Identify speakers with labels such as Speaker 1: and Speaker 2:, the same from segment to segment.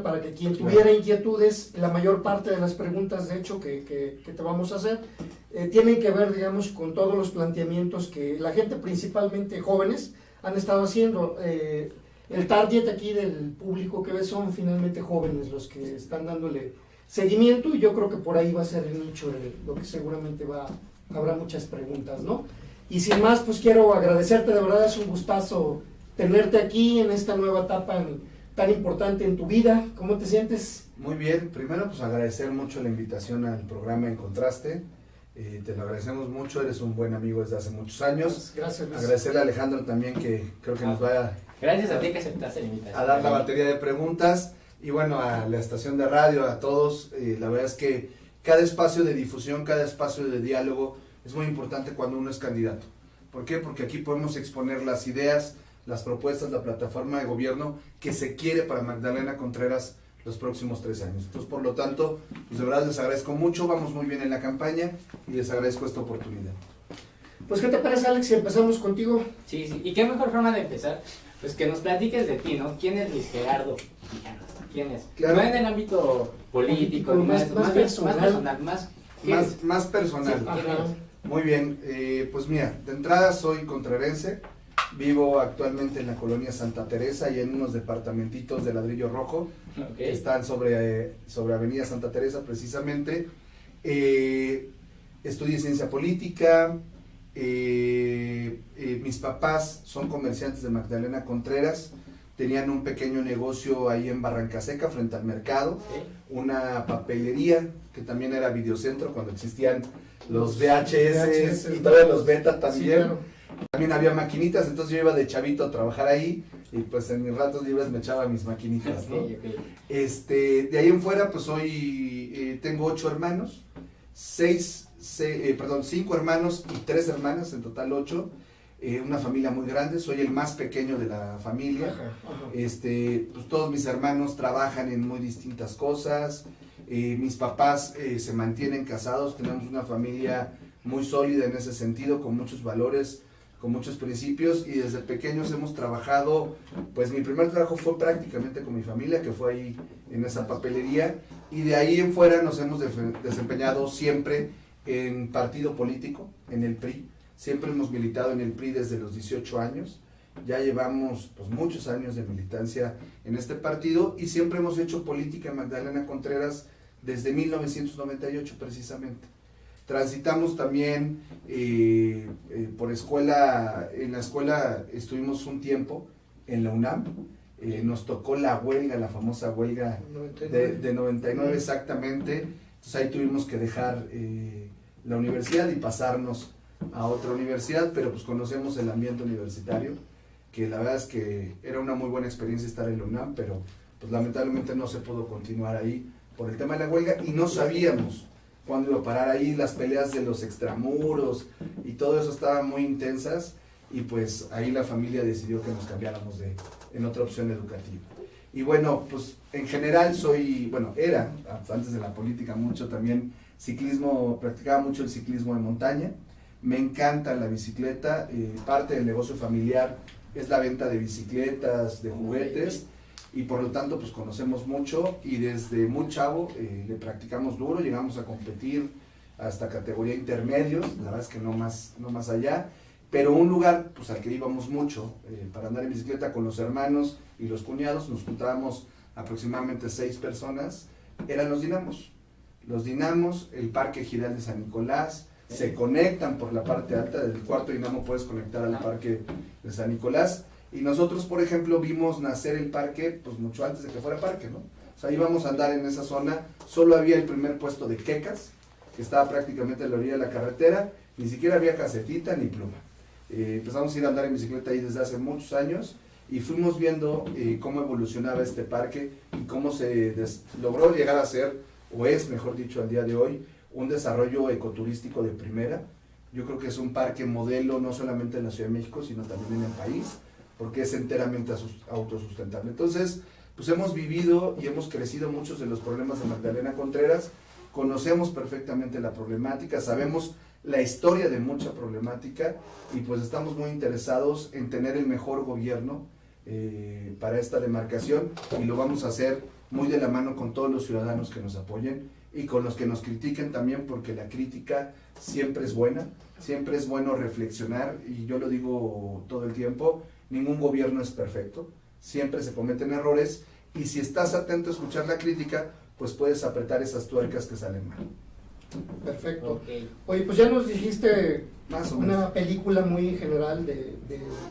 Speaker 1: para que quien tuviera inquietudes, la mayor parte de las preguntas, de hecho, que te vamos a hacer, tienen que ver, digamos, con todos los planteamientos que la gente, principalmente jóvenes, han estado haciendo. El target aquí del público que ves son finalmente jóvenes los que están dándole seguimiento, y yo creo que por ahí va a ser el nicho de lo que seguramente habrá muchas preguntas, ¿no? Y sin más, pues quiero agradecerte, de verdad es un gustazo tenerte aquí en esta nueva etapa tan importante en tu vida. ¿Cómo te sientes?
Speaker 2: Muy bien, primero pues agradecer mucho la invitación al programa Encontraste, te lo agradecemos mucho, eres un buen amigo desde hace muchos años.
Speaker 1: Gracias, Luis.
Speaker 2: Agradecerle a Alejandro también, que creo que nos va
Speaker 3: gracias a ti que aceptaste la invitación.
Speaker 2: a dar la batería de preguntas, y bueno, a la estación de radio, a todos. La verdad es que cada espacio de difusión, cada espacio de diálogo es muy importante cuando uno es candidato. ¿Por qué? Porque aquí podemos exponer las ideas, las propuestas, la plataforma de gobierno que se quiere para Magdalena Contreras los próximos 3 años. Entonces, por lo tanto, pues de verdad les agradezco mucho, vamos muy bien en la campaña y les agradezco esta oportunidad.
Speaker 1: Pues, ¿qué te parece, Alex, si empezamos contigo?
Speaker 3: Sí, sí, y qué mejor forma de empezar, pues que nos platiques de ti, ¿no? ¿Quién es Luis Gerardo? ¿Quién es?
Speaker 2: Claro.
Speaker 3: No en el ámbito político, ni
Speaker 1: más
Speaker 3: personal,
Speaker 2: Más personal.
Speaker 3: Sí, ¿quién es?
Speaker 2: Muy bien, pues mira, de entrada soy contrerense, vivo actualmente en la colonia Santa Teresa y en unos departamentitos de ladrillo rojo, que están sobre Avenida Santa Teresa precisamente. Estudié ciencia política, mis papás son comerciantes de Magdalena Contreras, tenían un pequeño negocio ahí en Barranca Seca frente al mercado, una papelería que también era videocentro cuando existían los VHS y todavía los beta también.
Speaker 1: Sí, claro.
Speaker 2: También había maquinitas, entonces yo iba de chavito a trabajar ahí y pues en mis ratos libres me echaba mis maquinitas, ¿no?
Speaker 3: Okay.
Speaker 2: De ahí en fuera pues tengo 8 hermanos, 5 hermanos y 3 hermanas, en total 8. Una familia muy grande, soy el más pequeño de la familia.
Speaker 1: Ajá.
Speaker 2: Pues todos mis hermanos trabajan en muy distintas cosas, mis papás se mantienen casados, tenemos una familia muy sólida en ese sentido, con muchos valores, con muchos principios, y desde pequeños hemos trabajado. Pues mi primer trabajo fue prácticamente con mi familia, que fue ahí en esa papelería, y de ahí en fuera nos hemos desempeñado siempre en partido político, en el PRI. Siempre hemos militado en el PRI desde los 18 años, ya llevamos pues muchos años de militancia en este partido, y siempre hemos hecho política en Magdalena Contreras desde 1998 precisamente. Transitamos también por escuela, en la escuela estuvimos un tiempo en la UNAM, nos tocó la huelga, la famosa huelga
Speaker 1: 99.
Speaker 2: de 99 exactamente, entonces ahí tuvimos que dejar la universidad y pasarnos a otra universidad, pero pues conocemos el ambiente universitario, que la verdad es que era una muy buena experiencia estar en la UNAM, pero pues lamentablemente no se pudo continuar ahí por el tema de la huelga, y no sabíamos cuándo iba a parar ahí. Las peleas de los extramuros y todo eso estaban muy intensas, y pues ahí la familia decidió que nos cambiáramos en otra opción educativa. Y bueno, pues en general era, antes de la política, mucho también ciclismo, practicaba mucho el ciclismo de montaña, me encanta la bicicleta, parte del negocio familiar es la venta de bicicletas, de juguetes, y por lo tanto pues conocemos mucho, y desde muy chavo le practicamos duro, llegamos a competir hasta categoría intermedios, la verdad es que no más allá, pero un lugar pues al que íbamos mucho para andar en bicicleta con los hermanos y los cuñados, nos juntábamos aproximadamente 6 personas, eran los dinamos. Los dinamos, el Parque Giral de San Nicolás, se conectan por la parte alta, del cuarto dinamo puedes conectar al Parque de San Nicolás, y nosotros, por ejemplo, vimos nacer el parque pues mucho antes de que fuera parque, ¿no? O sea, íbamos a andar en esa zona, solo había el primer puesto de quecas, que estaba prácticamente a la orilla de la carretera, ni siquiera había casetita ni pluma. Empezamos a ir a andar en bicicleta ahí desde hace muchos años, y fuimos viendo cómo evolucionaba este parque y cómo se logró llegar a ser, o es, mejor dicho, al día de hoy, un desarrollo ecoturístico de primera. Yo creo que es un parque modelo no solamente en la Ciudad de México, sino también en el país, porque es enteramente autosustentable. Entonces, pues hemos vivido y hemos crecido muchos de los problemas de Magdalena Contreras, conocemos perfectamente la problemática, sabemos la historia de mucha problemática, y pues estamos muy interesados en tener el mejor gobierno para esta demarcación, y lo vamos a hacer muy de la mano con todos los ciudadanos que nos apoyen y con los que nos critiquen también, porque la crítica siempre es buena, siempre es bueno reflexionar, y yo lo digo todo el tiempo, ningún gobierno es perfecto, siempre se cometen errores, y si estás atento a escuchar la crítica, pues puedes apretar esas tuercas que salen mal.
Speaker 1: Perfecto.
Speaker 3: Ok.
Speaker 1: Oye, pues ya nos dijiste
Speaker 2: Más o menos.
Speaker 1: una película muy general de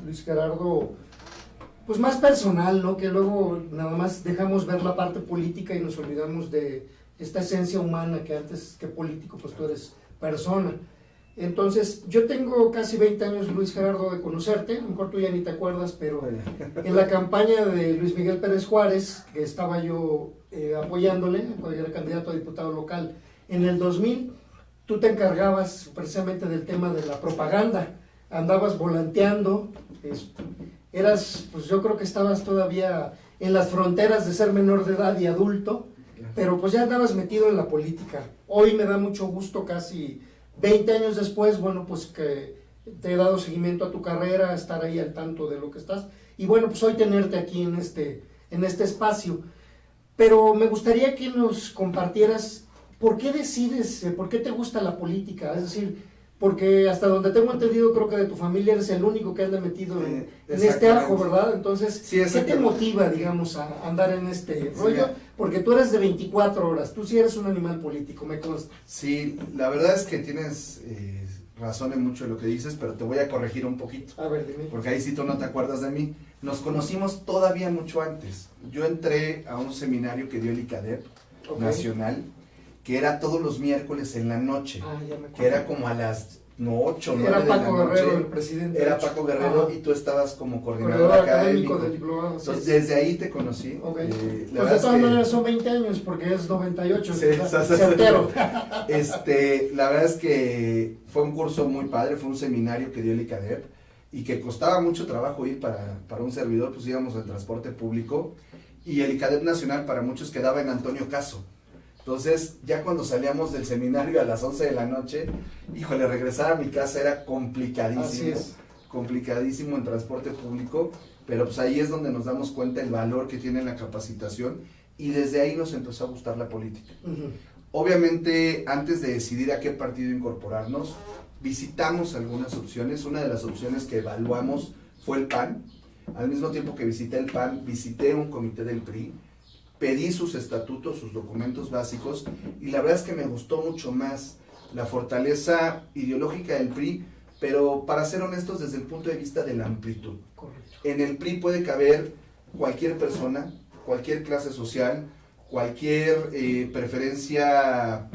Speaker 1: Luis Gerardo, pues más personal, ¿no? Que luego nada más dejamos ver la parte política y nos olvidamos de esta esencia humana que antes que político, pues tú eres persona. Entonces, yo tengo casi 20 años, Luis Gerardo, de conocerte, a lo mejor tú ya ni te acuerdas, pero en la campaña de Luis Miguel Pérez Juárez, que estaba yo apoyándole, cuando era candidato a diputado local, en el 2000, tú te encargabas precisamente del tema de la propaganda, andabas volanteando, eras, pues yo creo que estabas todavía en las fronteras de ser menor de edad y adulto, pero pues ya andabas metido en la política. Hoy me da mucho gusto, casi 20 años después, bueno, pues que te he dado seguimiento a tu carrera, estar ahí al tanto de lo que estás, y bueno, pues hoy tenerte aquí en este espacio. Pero me gustaría que nos compartieras por qué decides, por qué te gusta la política, es decir, porque hasta donde tengo entendido, creo que de tu familia eres el único que anda metido en este ajo, ¿verdad? Entonces,
Speaker 2: Sí,
Speaker 1: ¿qué te motiva, digamos, a andar en este rollo? Porque tú eres de 24 horas, tú sí eres un animal político, me consta.
Speaker 2: Sí, la verdad es que tienes razón en mucho de lo que dices, pero te voy a corregir un poquito,
Speaker 1: A ver, dime.
Speaker 2: porque ahí sí tú no te acuerdas de mí. Nos conocimos todavía mucho antes. Yo entré a un seminario que dio el ICADEP
Speaker 1: Ok.
Speaker 2: nacional, que era todos los miércoles en la noche,
Speaker 1: Ah, ya me acuerdo.
Speaker 2: que era como a las 8 o 9
Speaker 1: Era
Speaker 2: de la
Speaker 1: Paco
Speaker 2: noche.
Speaker 1: Guerrero el presidente.
Speaker 2: Era
Speaker 1: de hecho.
Speaker 2: Paco Guerrero
Speaker 1: Ajá.
Speaker 2: y tú estabas como coordinador
Speaker 1: Corredor
Speaker 2: académico.
Speaker 1: académico del diplomado. así
Speaker 2: Entonces,
Speaker 1: es.
Speaker 2: desde ahí te conocí.
Speaker 1: Ok.
Speaker 2: La
Speaker 1: Pues
Speaker 2: verdad
Speaker 1: de todas
Speaker 2: es que-
Speaker 1: maneras son 20 años porque es 98.
Speaker 2: Sí,
Speaker 1: ¿verdad? Certero.
Speaker 2: La verdad es que fue un curso muy padre, fue un seminario que dio el ICADEP y que costaba mucho trabajo ir para un servidor, pues íbamos en transporte público, y el ICADEP nacional para muchos quedaba en Antonio Caso. Entonces, ya cuando salíamos del seminario a las 11 de la noche, híjole, regresar a mi casa era complicadísimo.
Speaker 1: Así es.
Speaker 2: Complicadísimo en transporte público, pero pues ahí es donde nos damos cuenta el valor que tiene la capacitación, y desde ahí nos empezó a gustar la política.
Speaker 1: Ujú.
Speaker 2: Obviamente, antes de decidir a qué partido incorporarnos, visitamos algunas opciones. Una de las opciones que evaluamos fue el PAN. Al mismo tiempo que visité el PAN, visité un comité del PRI, pedí sus estatutos, sus documentos básicos, y la verdad es que me gustó mucho más la fortaleza ideológica del PRI, pero para ser honestos, desde el punto de vista de la amplitud.
Speaker 1: Correcto.
Speaker 2: En el PRI puede caber cualquier persona, cualquier clase social, cualquier preferencia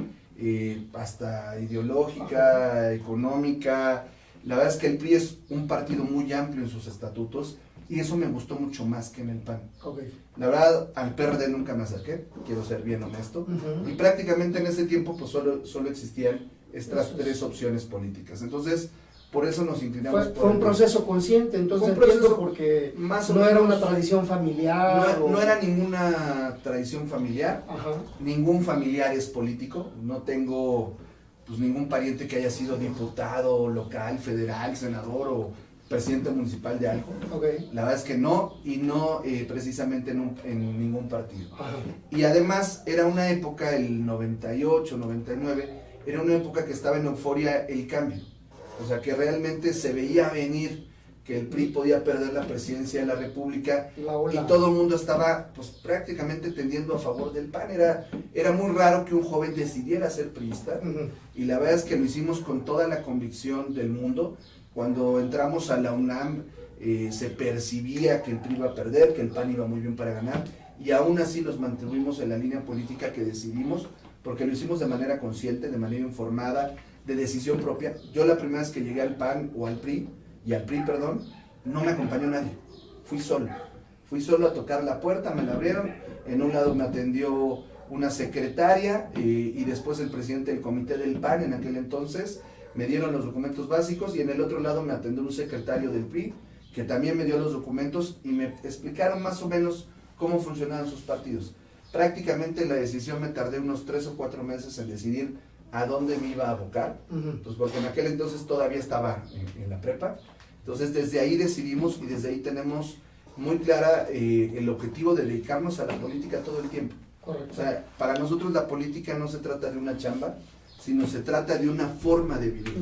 Speaker 2: hasta ideológica, económica. La verdad es que el PRI es un partido muy amplio en sus estatutos, y eso me gustó mucho más que en el PAN.
Speaker 1: Ok.
Speaker 2: La verdad, al PRD nunca me acerqué, quiero ser bien honesto,
Speaker 1: Ujú.
Speaker 2: y prácticamente en ese tiempo pues solo existían estas
Speaker 1: Eso es.
Speaker 2: 3 opciones políticas. Entonces, por eso nos inclinamos por
Speaker 1: Fue un
Speaker 2: el-
Speaker 1: proceso consciente, entonces
Speaker 2: Fue un
Speaker 1: entiendo
Speaker 2: proceso
Speaker 1: porque
Speaker 2: más o
Speaker 1: no era
Speaker 2: menos-
Speaker 1: una tradición familiar.
Speaker 2: No,
Speaker 1: o-
Speaker 2: no era ninguna tradición familiar,
Speaker 1: Ajá.
Speaker 2: ningún familiar es político, no tengo pues ningún pariente que haya sido diputado local, federal, senador o presidente municipal de algo.
Speaker 1: Ok.
Speaker 2: La verdad es que no, y no precisamente en ningún partido.
Speaker 1: Ajá.
Speaker 2: Y además era una época, el 98, 99, era una época que estaba en euforia el cambio. O sea, que realmente se veía venir que el PRI podía perder la presidencia de la República,
Speaker 1: La ola.
Speaker 2: y todo el mundo estaba pues prácticamente tendiendo a favor del PAN. Era muy raro que un joven decidiera ser priista,
Speaker 1: Ujú.
Speaker 2: y la verdad es que lo hicimos con toda la convicción del mundo. Cuando entramos a la UNAM se percibía que el PRI iba a perder, que el PAN iba muy bien para ganar, y aún así nos mantuvimos en la línea política que decidimos, porque lo hicimos de manera consciente, de manera informada, de decisión propia. Yo la primera vez que llegué al PAN o al PRI, perdón, no me acompañó nadie, fui solo a tocar la puerta, me la abrieron, en un lado me atendió una secretaria y después el presidente del comité del PAN en aquel entonces, me dieron los documentos básicos, y en el otro lado me atendió un secretario del PRI que también me dio los documentos y me explicaron más o menos cómo funcionaban sus partidos. Prácticamente la decisión me tardé unos 3 o 4 meses en decidir a dónde me iba a abocar,
Speaker 1: Ujú.
Speaker 2: pues porque en aquel entonces todavía estaba en la prepa. Entonces desde ahí decidimos, y desde ahí tenemos muy clara el objetivo de dedicarnos a la política todo el tiempo.
Speaker 1: Correcto.
Speaker 2: O sea, para nosotros la política no se trata de una chamba, sino se trata de una forma de vivir.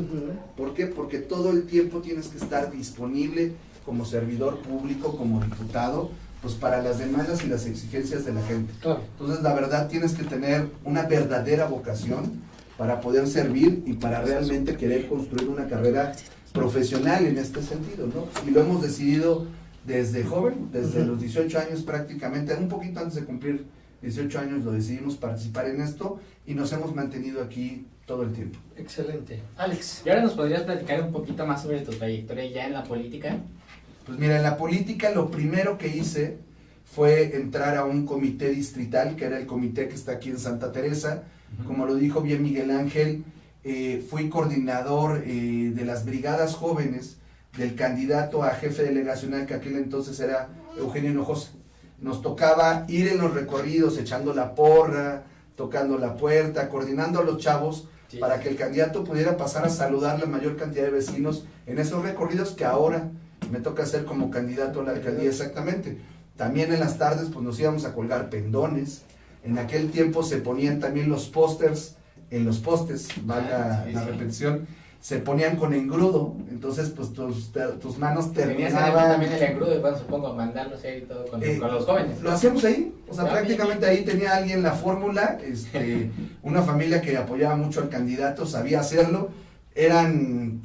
Speaker 2: ¿Por qué? Porque todo el tiempo tienes que estar disponible como servidor público, como diputado, pues para las demandas y las exigencias de la gente.
Speaker 1: Claro.
Speaker 2: Entonces, la verdad, tienes que tener una verdadera vocación para poder servir y para realmente querer construir una carrera profesional en este sentido, ¿no? Y lo hemos decidido desde joven, desde los 18 años prácticamente, un poquito antes de cumplir 18 años lo decidimos participar en esto y nos hemos mantenido aquí todo el tiempo.
Speaker 1: Excelente. Alex.
Speaker 3: ¿Y ahora nos podrías platicar un poquito más sobre tu trayectoria ya en la política?
Speaker 2: Pues mira, en la política lo primero que hice fue entrar a un comité distrital, que era el comité que está aquí en Santa Teresa. Como lo dijo bien Miguel Ángel, fui coordinador de las brigadas jóvenes del candidato a jefe delegacional, que aquel entonces era Eugenio Hinojosa. Nos tocaba ir en los recorridos echando la porra, tocando la puerta, coordinando a los chavos para que el candidato pudiera pasar a saludar la mayor cantidad de vecinos en esos recorridos que ahora me toca hacer como candidato a la alcaldía exactamente. También en las tardes pues nos íbamos a colgar pendones. En aquel tiempo se ponían también los pósters en los postes, valga la repetición, se ponían con engrudo, entonces pues tus manos terminaban.
Speaker 3: También el engrudo y bueno, supongo mandarlos ahí y todo con los jóvenes.
Speaker 2: Lo hacíamos ahí, o sea, prácticamente ahí tenía alguien la fórmula, una familia que apoyaba mucho al candidato, sabía hacerlo, eran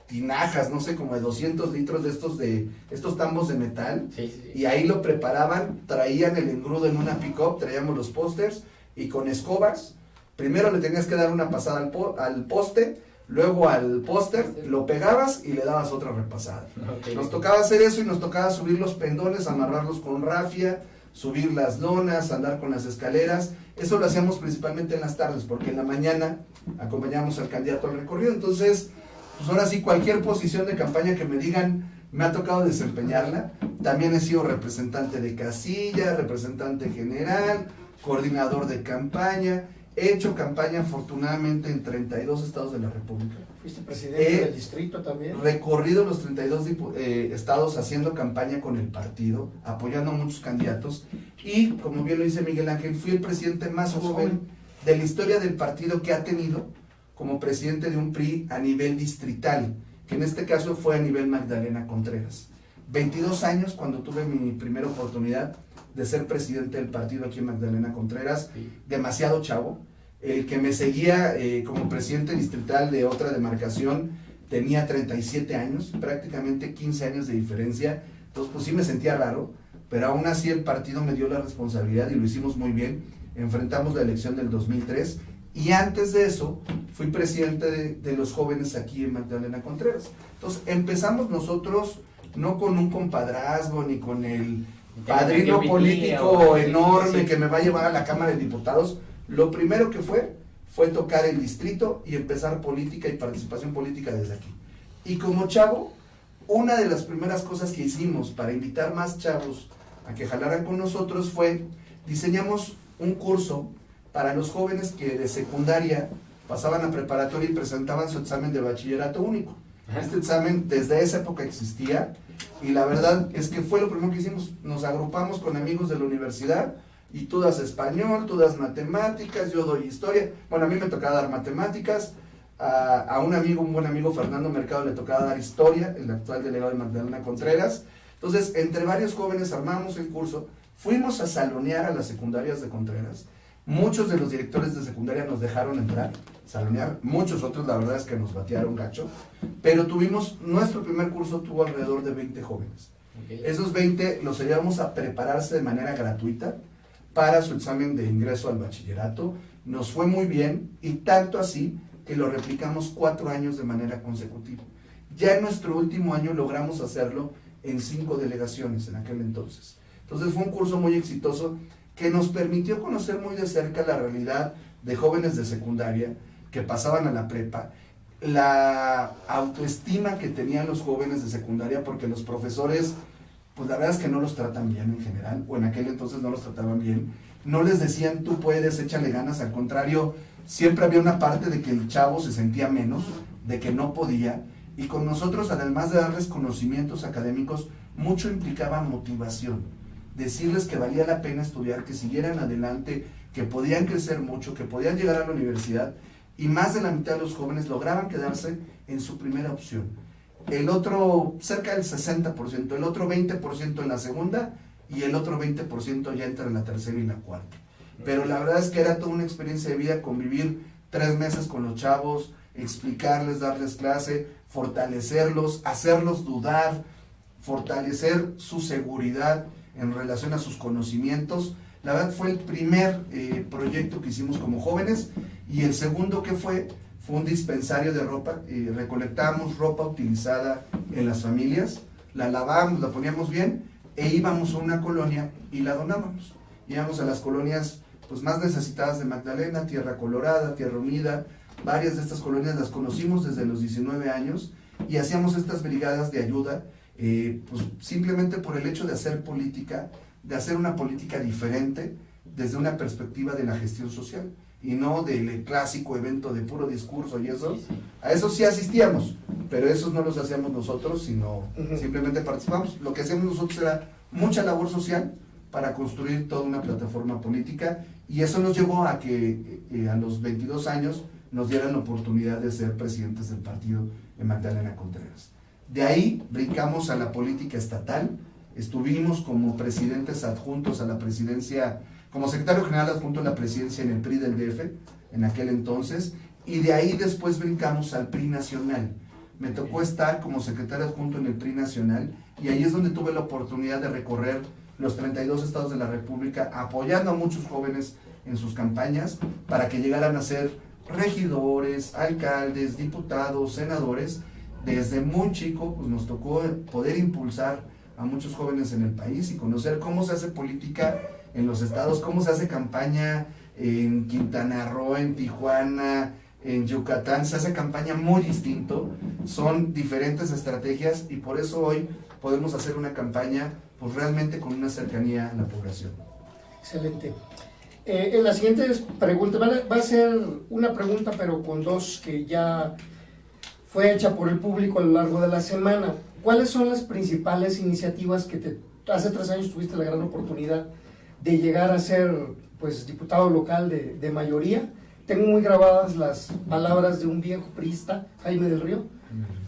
Speaker 2: tinajas, no sé, como de 200 litros de estos tambos de metal, y ahí lo preparaban, traían el engrudo en una pick-up, traíamos los pósters, y con escobas, primero le tenías que dar una pasada al poste, luego al póster, lo pegabas y le dabas otra repasada. Nos tocaba hacer eso y nos tocaba subir los pendones, amarrarlos con rafia, subir las lonas, andar con las escaleras. Eso lo hacíamos principalmente en las tardes, porque en la mañana acompañábamos al candidato al recorrido. Entonces, pues ahora sí, cualquier posición de campaña que me digan, me ha tocado desempeñarla. También he sido representante de casilla, representante general, coordinador de campaña. He hecho campaña afortunadamente en 32 estados de la República.
Speaker 1: ¿Fuiste presidente del distrito también?
Speaker 2: Recorrido los 32 estados haciendo campaña con el partido, apoyando a muchos candidatos. Y, como bien lo dice Miguel Ángel, fui el presidente más joven de la historia del partido que ha tenido como presidente de un PRI a nivel distrital, que en este caso fue a nivel Magdalena Contreras. 22 años cuando tuve mi primera oportunidad de ser presidente del partido aquí en Magdalena Contreras, demasiado chavo. El que me seguía como presidente distrital de otra demarcación tenía 37 años, prácticamente 15 años de diferencia, entonces pues sí me sentía raro, pero aún así el partido me dio la responsabilidad y lo hicimos muy bien. Enfrentamos la elección del 2003 y antes de eso fui presidente de los jóvenes aquí en Magdalena Contreras. Entonces empezamos nosotros no con un compadrazgo ni con el padrino político enorme que me va a llevar a la Cámara de Diputados. Lo primero que fue tocar el distrito y empezar política y participación política desde aquí. Y como chavo, una de las primeras cosas que hicimos para invitar más chavos a que jalaran con nosotros fue, diseñamos un curso para los jóvenes que de secundaria pasaban a preparatoria y presentaban su examen de bachillerato único. Este examen desde esa época existía y la verdad es que fue lo primero que hicimos. Nos agrupamos con amigos de la universidad y tú das español, tú das matemáticas, yo doy historia. Bueno, a mí me tocaba dar matemáticas, a un buen amigo Fernando Mercado le tocaba dar historia, el actual delegado de Magdalena Contreras. Entonces, entre varios jóvenes armamos el curso, fuimos a salonear a las secundarias de Contreras. Muchos de los directores de secundaria nos dejaron entrar, salonear, muchos otros la verdad es que nos batearon gacho, pero nuestro primer curso tuvo alrededor de 20 jóvenes. Esos 20 los llevamos a prepararse de manera gratuita para su examen de ingreso al bachillerato. Nos fue muy bien y tanto así que lo replicamos 4 años de manera consecutiva. Ya en nuestro último año logramos hacerlo en 5 delegaciones en aquel entonces. Entonces fue un curso muy exitoso que nos permitió conocer muy de cerca la realidad de jóvenes de secundaria que pasaban a la prepa, la autoestima que tenían los jóvenes de secundaria, porque los profesores, pues la verdad es que no los tratan bien en general, o en aquel entonces no los trataban bien, no les decían tú puedes, échale ganas, al contrario, siempre había una parte de que el chavo se sentía menos, de que no podía, y con nosotros además de darles conocimientos académicos, mucho implicaba motivación, decirles que valía la pena estudiar, que siguieran adelante, que podían crecer mucho, que podían llegar a la universidad, y más de la mitad de los jóvenes lograban quedarse en su primera opción. El otro, cerca del 60%, el otro 20% en la segunda, y el otro 20% ya entra en la tercera y la cuarta. Pero la verdad es que era toda una experiencia de vida, convivir 3 meses con los chavos, explicarles, darles clase, fortalecerlos, hacerlos dudar, fortalecer su seguridad en relación a sus conocimientos. La verdad fue el primer proyecto que hicimos como jóvenes, y el segundo que fue un dispensario de ropa. Recolectábamos ropa utilizada en las familias, la lavábamos, la poníamos bien, e íbamos a una colonia y la donábamos. Íbamos a las colonias pues más necesitadas de Magdalena, Tierra Colorada, Tierra Unida. Varias de estas colonias las conocimos desde los 19 años y hacíamos estas brigadas de ayuda, pues simplemente por el hecho de hacer política, de hacer una política diferente desde una perspectiva de la gestión social y no del clásico evento de puro discurso y eso.
Speaker 3: Sí, sí.
Speaker 2: A eso sí asistíamos, pero esos no los hacíamos nosotros, sino simplemente participamos. Lo que hacíamos nosotros era mucha labor social para construir toda una plataforma política, y eso nos llevó a que a los 22 años nos dieran la oportunidad de ser presidentes del partido en Magdalena Contreras. De ahí brincamos a la política estatal, estuvimos como presidentes adjuntos a la presidencia, como secretario general adjunto a la presidencia en el PRI del DF, en aquel entonces, y de ahí después brincamos al PRI nacional. Me tocó estar como secretario adjunto en el PRI nacional, y ahí es donde tuve la oportunidad de recorrer los 32 estados de la República, apoyando a muchos jóvenes en sus campañas, para que llegaran a ser regidores, alcaldes, diputados, senadores. Desde muy chico pues nos tocó poder impulsar a muchos jóvenes en el país y conocer cómo se hace política en los estados, cómo se hace campaña en Quintana Roo, en Tijuana, en Yucatán. Se hace campaña muy distinto, son diferentes estrategias, y por eso hoy podemos hacer una campaña pues realmente con una cercanía a la población.
Speaker 1: Excelente. En la siguiente pregunta, va a ser una pregunta pero con dos que ya fue hecha por el público a lo largo de la semana. ¿Cuáles son las principales iniciativas que hace 3 años tuviste la gran oportunidad de llegar a ser pues diputado local de mayoría? Tengo muy grabadas las palabras de un viejo priista, Jaime del Río,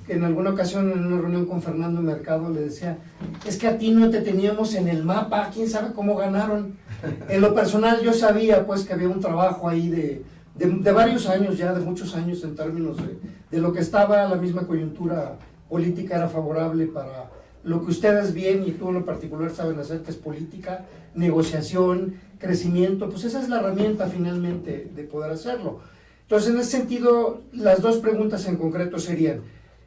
Speaker 1: que en alguna ocasión en una reunión con Fernando Mercado le decía: es que a ti no te teníamos en el mapa, quién sabe cómo ganaron. En lo personal yo sabía pues que había un trabajo ahí de varios años ya, de muchos años, en términos de lo que estaba, la misma coyuntura política era favorable para lo que ustedes bien y tú en lo particular saben hacer, que es política, negociación, crecimiento. Pues esa es la herramienta finalmente de poder hacerlo. Entonces, en ese sentido, las dos preguntas en concreto serían: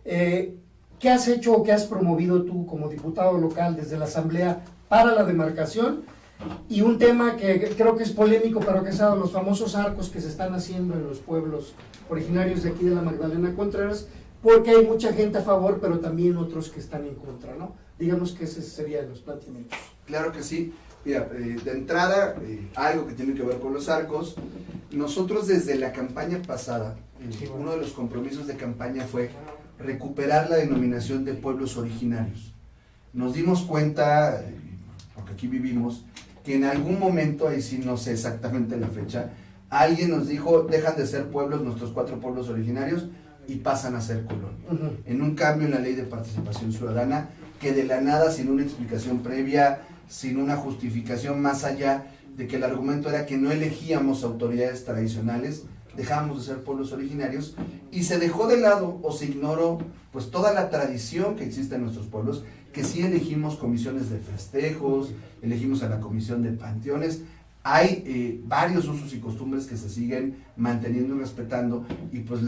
Speaker 1: ¿qué has hecho o qué has promovido tú como diputado local desde la Asamblea para la demarcación? Y un tema que creo que es polémico, pero que es los famosos arcos que se están haciendo en los pueblos originarios de aquí de la Magdalena Contreras, porque hay mucha gente a favor, pero también otros que están en contra, ¿no? Digamos que ese sería los planteamientos.
Speaker 2: Claro que sí. Mira, de entrada, algo que tiene que ver con los arcos. Nosotros desde la campaña pasada, uno de los compromisos de campaña fue recuperar la denominación de pueblos originarios. Nos dimos cuenta, porque aquí vivimos, que en algún momento, ahí sí no sé exactamente la fecha, alguien nos dijo: dejan de ser pueblos nuestros 4 pueblos originarios y pasan a ser colonia. En un cambio en la ley de participación ciudadana, que de la nada, sin una explicación previa, sin una justificación más allá de que el argumento era que no elegíamos autoridades tradicionales, dejábamos de ser pueblos originarios, y se dejó de lado o se ignoró pues toda la tradición que existe en nuestros pueblos, que sí elegimos comisiones de festejos, elegimos a la comisión de panteones. Hay varios usos y costumbres que se siguen manteniendo y respetando, y pues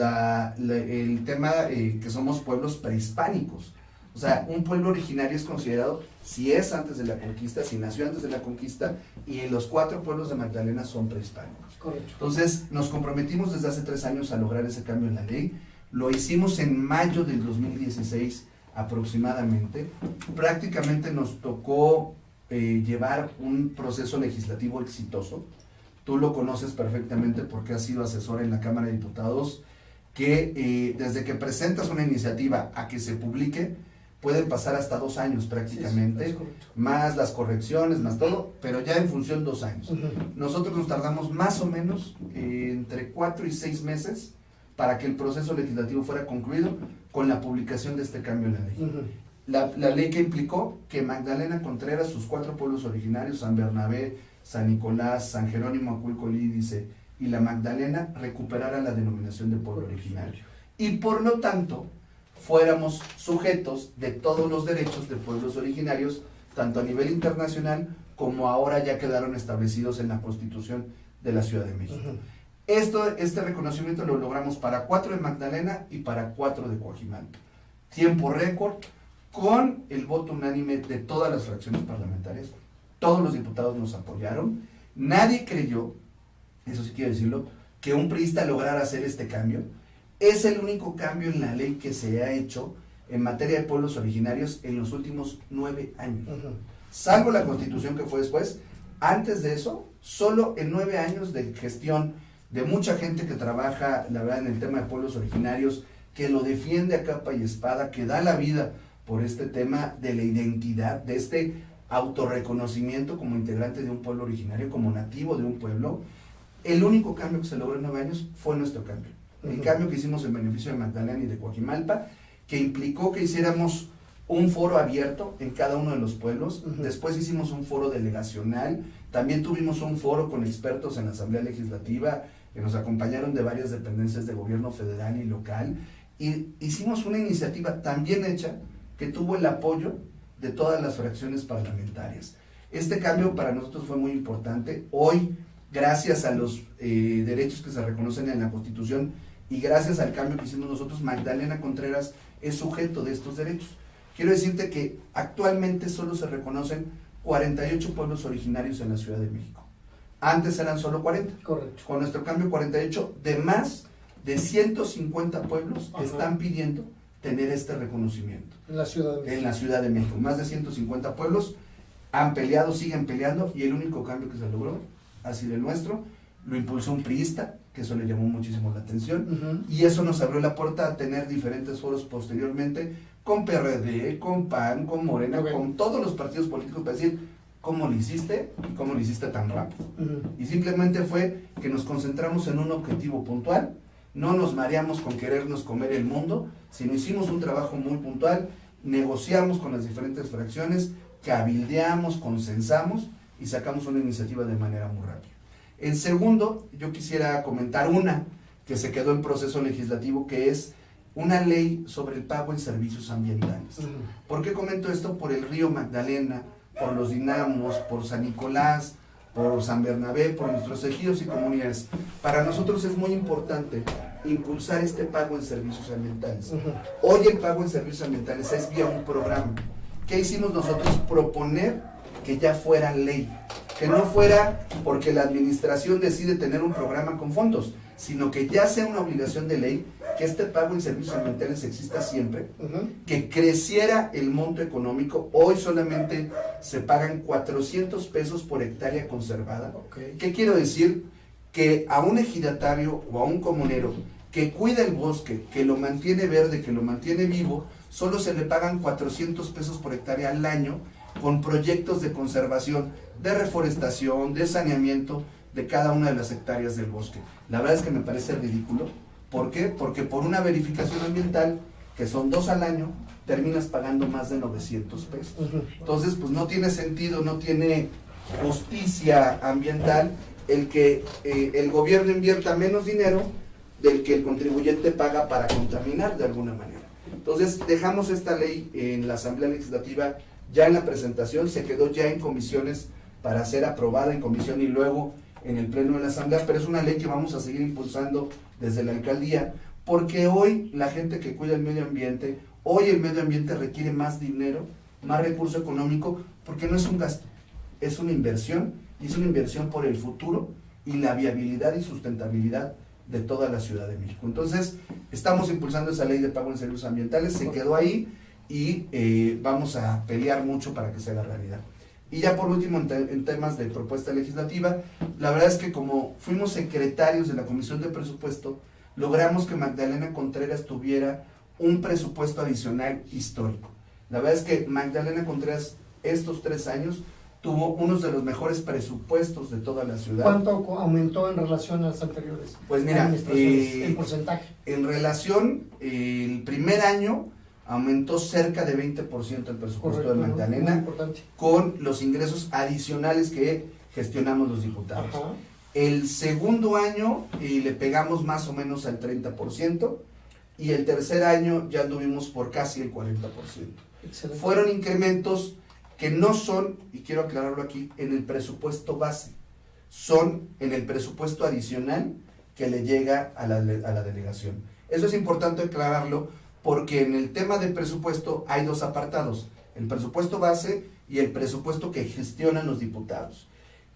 Speaker 2: el tema que somos pueblos prehispánicos. O sea, un pueblo originario es considerado si es antes de la conquista, si nació antes de la conquista, y los 4 pueblos de Magdalena son prehispánicos.
Speaker 1: Correcto.
Speaker 2: Entonces, nos comprometimos desde hace 3 años a lograr ese cambio en la ley. Lo hicimos en mayo del 2016 aproximadamente. Prácticamente nos tocó llevar un proceso legislativo exitoso. Tú lo conoces perfectamente porque has sido asesor en la Cámara de Diputados, que desde que presentas una iniciativa a que se publique, pueden pasar hasta 2 años prácticamente,
Speaker 1: Sí, es correcto.
Speaker 2: más las correcciones, más todo, pero ya en función 2 años. Nosotros nos tardamos más o menos entre 4 y 6 meses para que el proceso legislativo fuera concluido con la publicación de este cambio en la ley. La ley que implicó que Magdalena Contreras, sus 4 pueblos originarios, San Bernabé, San Nicolás, San Jerónimo, Aculco, Lídice y la Magdalena, recuperara la denominación de pueblo originario. Y por lo tanto, fuéramos sujetos de todos los derechos de pueblos originarios, tanto a nivel internacional como ahora ya quedaron establecidos en la Constitución de la Ciudad de México. Este reconocimiento lo logramos para 4 de Magdalena y para 4 de Coajimalpa. Tiempo récord, con el voto unánime de todas las fracciones parlamentarias. Todos los diputados nos apoyaron. Nadie creyó, eso sí quiero decirlo, que un priista lograra hacer este cambio. Es el único cambio en la ley que se ha hecho en materia de pueblos originarios en los últimos 9 años. Salvo la Constitución que fue después. Antes de eso, solo en 9 años de gestión de mucha gente que trabaja, la verdad, en el tema de pueblos originarios, que lo defiende a capa y espada, que da la vida por este tema de la identidad, de este autorreconocimiento como integrante de un pueblo originario, como nativo de un pueblo. El único cambio que se logró en 9 años fue nuestro cambio. El cambio que hicimos en beneficio de Magdalena y de Coajimalpa, que implicó que hiciéramos un foro abierto en cada uno de los pueblos. Después hicimos un foro delegacional, también tuvimos un foro con expertos en la Asamblea Legislativa, que nos acompañaron de varias dependencias de gobierno federal y local, y hicimos una iniciativa tan bien hecha que tuvo el apoyo de todas las fracciones parlamentarias. Este cambio para nosotros fue muy importante. Hoy, gracias a los derechos que se reconocen en la Constitución y gracias al cambio que hicimos nosotros, Magdalena Contreras es sujeto de estos derechos. Quiero decirte que actualmente solo se reconocen 48 pueblos originarios en la Ciudad de México. Antes eran solo 40.
Speaker 1: Correcto.
Speaker 2: Con nuestro cambio 48, de más de 150 pueblos están pidiendo tener este reconocimiento.
Speaker 1: En la Ciudad de México.
Speaker 2: En la Ciudad de México. Más de 150 pueblos han peleado, siguen peleando, y el único cambio que se logró ha sido el nuestro. Lo impulsó un priista, que eso le llamó muchísimo la atención, y eso nos abrió la puerta a tener diferentes foros posteriormente, con PRD, con PAN, con Morena, con todos los partidos políticos, para decir cómo lo hiciste y cómo lo hiciste tan rápido. Y simplemente fue que nos concentramos en un objetivo puntual, no nos mareamos con querernos comer el mundo, sino hicimos un trabajo muy puntual, negociamos con las diferentes fracciones, cabildeamos, consensamos y sacamos una iniciativa de manera muy rápida. En segundo, yo quisiera comentar una que se quedó en proceso legislativo, que es una ley sobre el pago en servicios ambientales. ¿Por qué comento esto? Por el río Magdalena, por los dinamos, por San Nicolás, por San Bernabé, por nuestros ejidos y comunidades. Para nosotros es muy importante impulsar este pago en servicios ambientales. Hoy el pago en servicios ambientales es vía un programa. ¿Qué hicimos nosotros? Proponer que ya fuera ley, que no fuera porque la administración decide tener un programa con fondos, sino que ya sea una obligación de ley, que este pago en servicios ambientales exista siempre, que creciera el monto económico. Hoy solamente se pagan 400 pesos por hectárea conservada. ¿Qué quiero decir? Que a un ejidatario o a un comunero que cuida el bosque, que lo mantiene verde, que lo mantiene vivo, solo se le pagan 400 pesos por hectárea al año, con proyectos de conservación, de reforestación, de saneamiento de cada una de las hectáreas del bosque. La verdad es que me parece ridículo. ¿Por qué? Porque por una verificación ambiental, que son 2 al año, terminas pagando más de 900 pesos. Entonces, pues no tiene sentido, no tiene justicia ambiental el que el gobierno invierta menos dinero del que el contribuyente paga para contaminar de alguna manera. Entonces, dejamos esta ley en la Asamblea Legislativa ya en la presentación, se quedó ya en comisiones para ser aprobada en comisión y luego en el pleno de la Asamblea, pero es una ley que vamos a seguir impulsando desde la alcaldía, porque hoy la gente que cuida el medio ambiente, hoy el medio ambiente requiere más dinero, más recurso económico, porque no es un gasto, es una inversión, y es una inversión por el futuro y la viabilidad y sustentabilidad de toda la Ciudad de México. Entonces, estamos impulsando esa ley de pago en servicios ambientales, se quedó ahí y vamos a pelear mucho para que sea la realidad. Y ya por último, en temas de propuesta legislativa, la verdad es que como fuimos secretarios de la Comisión de Presupuesto, logramos que Magdalena Contreras tuviera un presupuesto adicional histórico. La verdad es que Magdalena Contreras estos 3 años tuvo unos de los mejores presupuestos de toda la ciudad.
Speaker 1: ¿Cuánto aumentó en relación a las anteriores?
Speaker 2: Pues mira,
Speaker 1: en porcentaje.
Speaker 2: En relación, el primer año aumentó cerca de 20% el presupuesto. Correcto, de Magdalena, con los ingresos adicionales que gestionamos los diputados. Ajá. El segundo año le pegamos más o menos al 30%, y el tercer año ya anduvimos por casi el 40%. Excelente. Fueron incrementos que no son, y quiero aclararlo aquí, en el presupuesto base, son en el presupuesto adicional que le llega a la delegación. Eso es importante aclararlo, porque en el tema del presupuesto hay 2 apartados, el presupuesto base y el presupuesto que gestionan los diputados.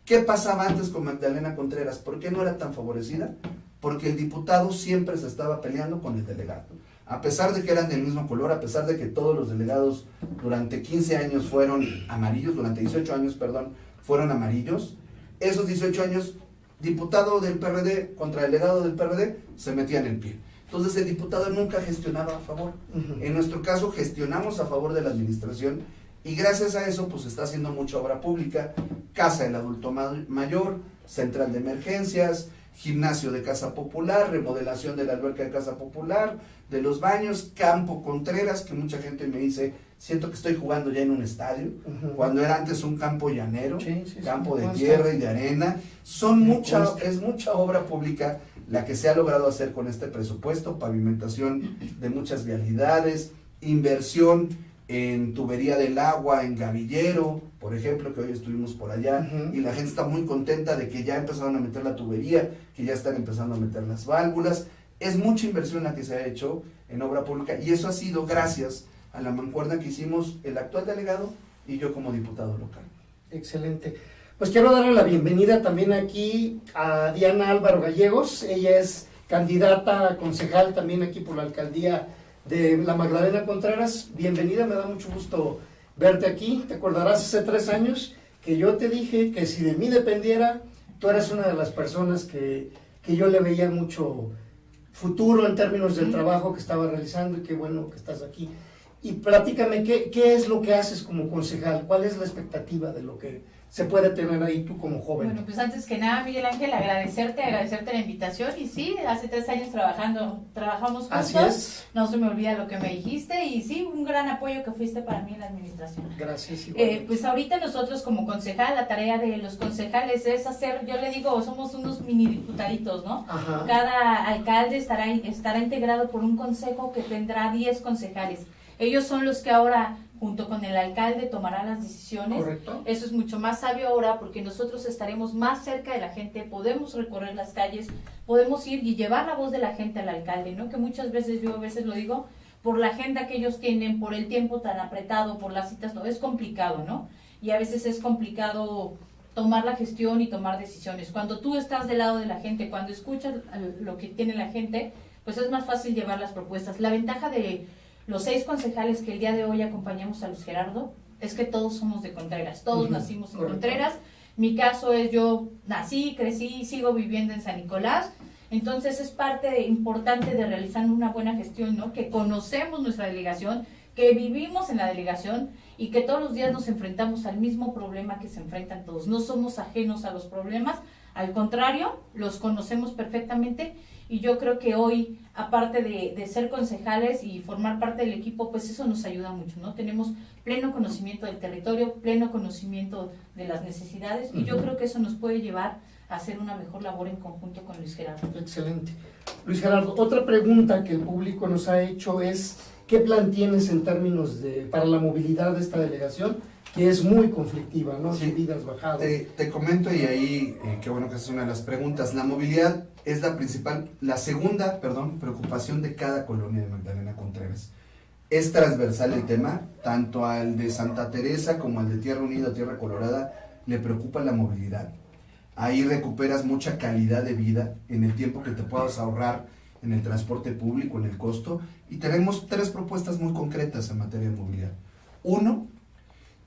Speaker 2: ¿Qué pasaba antes con Magdalena Contreras? ¿Por qué no era tan favorecida? Porque el diputado siempre se estaba peleando con el delegado. A pesar de que eran del mismo color, a pesar de que todos los delegados durante 15 años fueron amarillos, durante 18 años, perdón, fueron amarillos, esos 18 años, diputado del PRD contra delegado del PRD, se metían el pie. Entonces el diputado nunca gestionaba a favor. En nuestro caso gestionamos a favor de la administración, y gracias a eso pues está haciendo mucha obra pública, casa del adulto mayor, central de emergencias, gimnasio de Casa Popular, remodelación de la alberca de Casa Popular, de los baños, Campo Contreras, que mucha gente me dice, siento que estoy jugando ya en un estadio, cuando era antes un campo llanero, campo de tierra y de arena. Es mucha obra pública la que se ha logrado hacer con este presupuesto, pavimentación de muchas vialidades, inversión en tubería del agua, en Gavillero, por ejemplo, que hoy estuvimos por allá, y la gente está muy contenta de que ya empezaron a meter la tubería, que ya están empezando a meter las válvulas. Es mucha inversión la que se ha hecho en obra pública, y eso ha sido gracias a la mancuerna que hicimos el actual delegado y yo como diputado local.
Speaker 1: Excelente. Pues quiero darle la bienvenida también aquí a Diana Álvaro Gallegos. Ella es candidata a concejal también aquí por la alcaldía de la Magdalena Contreras. Bienvenida, me da mucho gusto verte aquí. Te acordarás hace 3 años que yo te dije que si de mí dependiera, tú eras una de las personas que yo le veía mucho futuro en términos del trabajo que estaba realizando, y qué bueno que estás aquí. Y platícame, ¿qué es lo que haces como concejal? ¿Cuál es la expectativa de lo que se puede tener ahí tú como joven?
Speaker 4: Bueno, pues antes que nada, Miguel Ángel, agradecerte la invitación. Y sí, hace 3 años trabajamos juntos.
Speaker 1: Así es.
Speaker 4: No se me olvida lo que me dijiste, y sí, un gran apoyo que fuiste para mí en la administración.
Speaker 1: Gracias.
Speaker 4: Pues ahorita nosotros como concejal, la tarea de los concejales es hacer, yo le digo, somos unos mini diputaditos, ¿no? Ajá. Cada alcalde estará integrado por un consejo que tendrá 10 concejales. Ellos son los que ahora, junto con el alcalde, tomarán las decisiones.
Speaker 1: Correcto.
Speaker 4: Eso es mucho más sabio ahora, porque nosotros estaremos más cerca de la gente, podemos recorrer las calles, podemos ir y llevar la voz de la gente al alcalde, ¿no? Que muchas veces, yo a veces lo digo, por la agenda que ellos tienen, por el tiempo tan apretado, por las citas, no, es complicado, ¿no? Y a veces es complicado tomar la gestión y tomar decisiones. Cuando tú estás del lado de la gente, cuando escuchas lo que tiene la gente, pues es más fácil llevar las propuestas. La ventaja de los 6 concejales que el día de hoy acompañamos a Luis Gerardo es que todos somos de Contreras, todos nacimos en Contreras. Mi caso es, yo nací, crecí, sigo viviendo en San Nicolás, entonces es parte importante de realizar una buena gestión, ¿no? Que conocemos nuestra delegación, que vivimos en la delegación y que todos los días nos enfrentamos al mismo problema que se enfrentan todos. No somos ajenos a los problemas, al contrario, los conocemos perfectamente. Y yo creo que hoy, aparte de ser concejales y formar parte del equipo, pues eso nos ayuda mucho, ¿no? Tenemos pleno conocimiento del territorio, pleno conocimiento de las necesidades, y yo creo que eso nos puede llevar a hacer una mejor labor en conjunto con Luis Gerardo.
Speaker 1: Excelente. Luis Gerardo, otra pregunta que el público nos ha hecho es, ¿qué plan tienes en términos para la movilidad de esta delegación? Que es muy conflictiva, ¿no?
Speaker 2: Sí.
Speaker 1: Subidas, bajadas.
Speaker 2: Te comento, y ahí, qué bueno que esa es una de las preguntas. La movilidad es la segunda preocupación de cada colonia de Magdalena Contreras. Es transversal el tema, tanto al de Santa Teresa como al de Tierra Unida, Tierra Colorada, le preocupa la movilidad. Ahí recuperas mucha calidad de vida en el tiempo que te puedas ahorrar en el transporte público, en el costo, y tenemos 3 propuestas muy concretas en materia de movilidad. 1,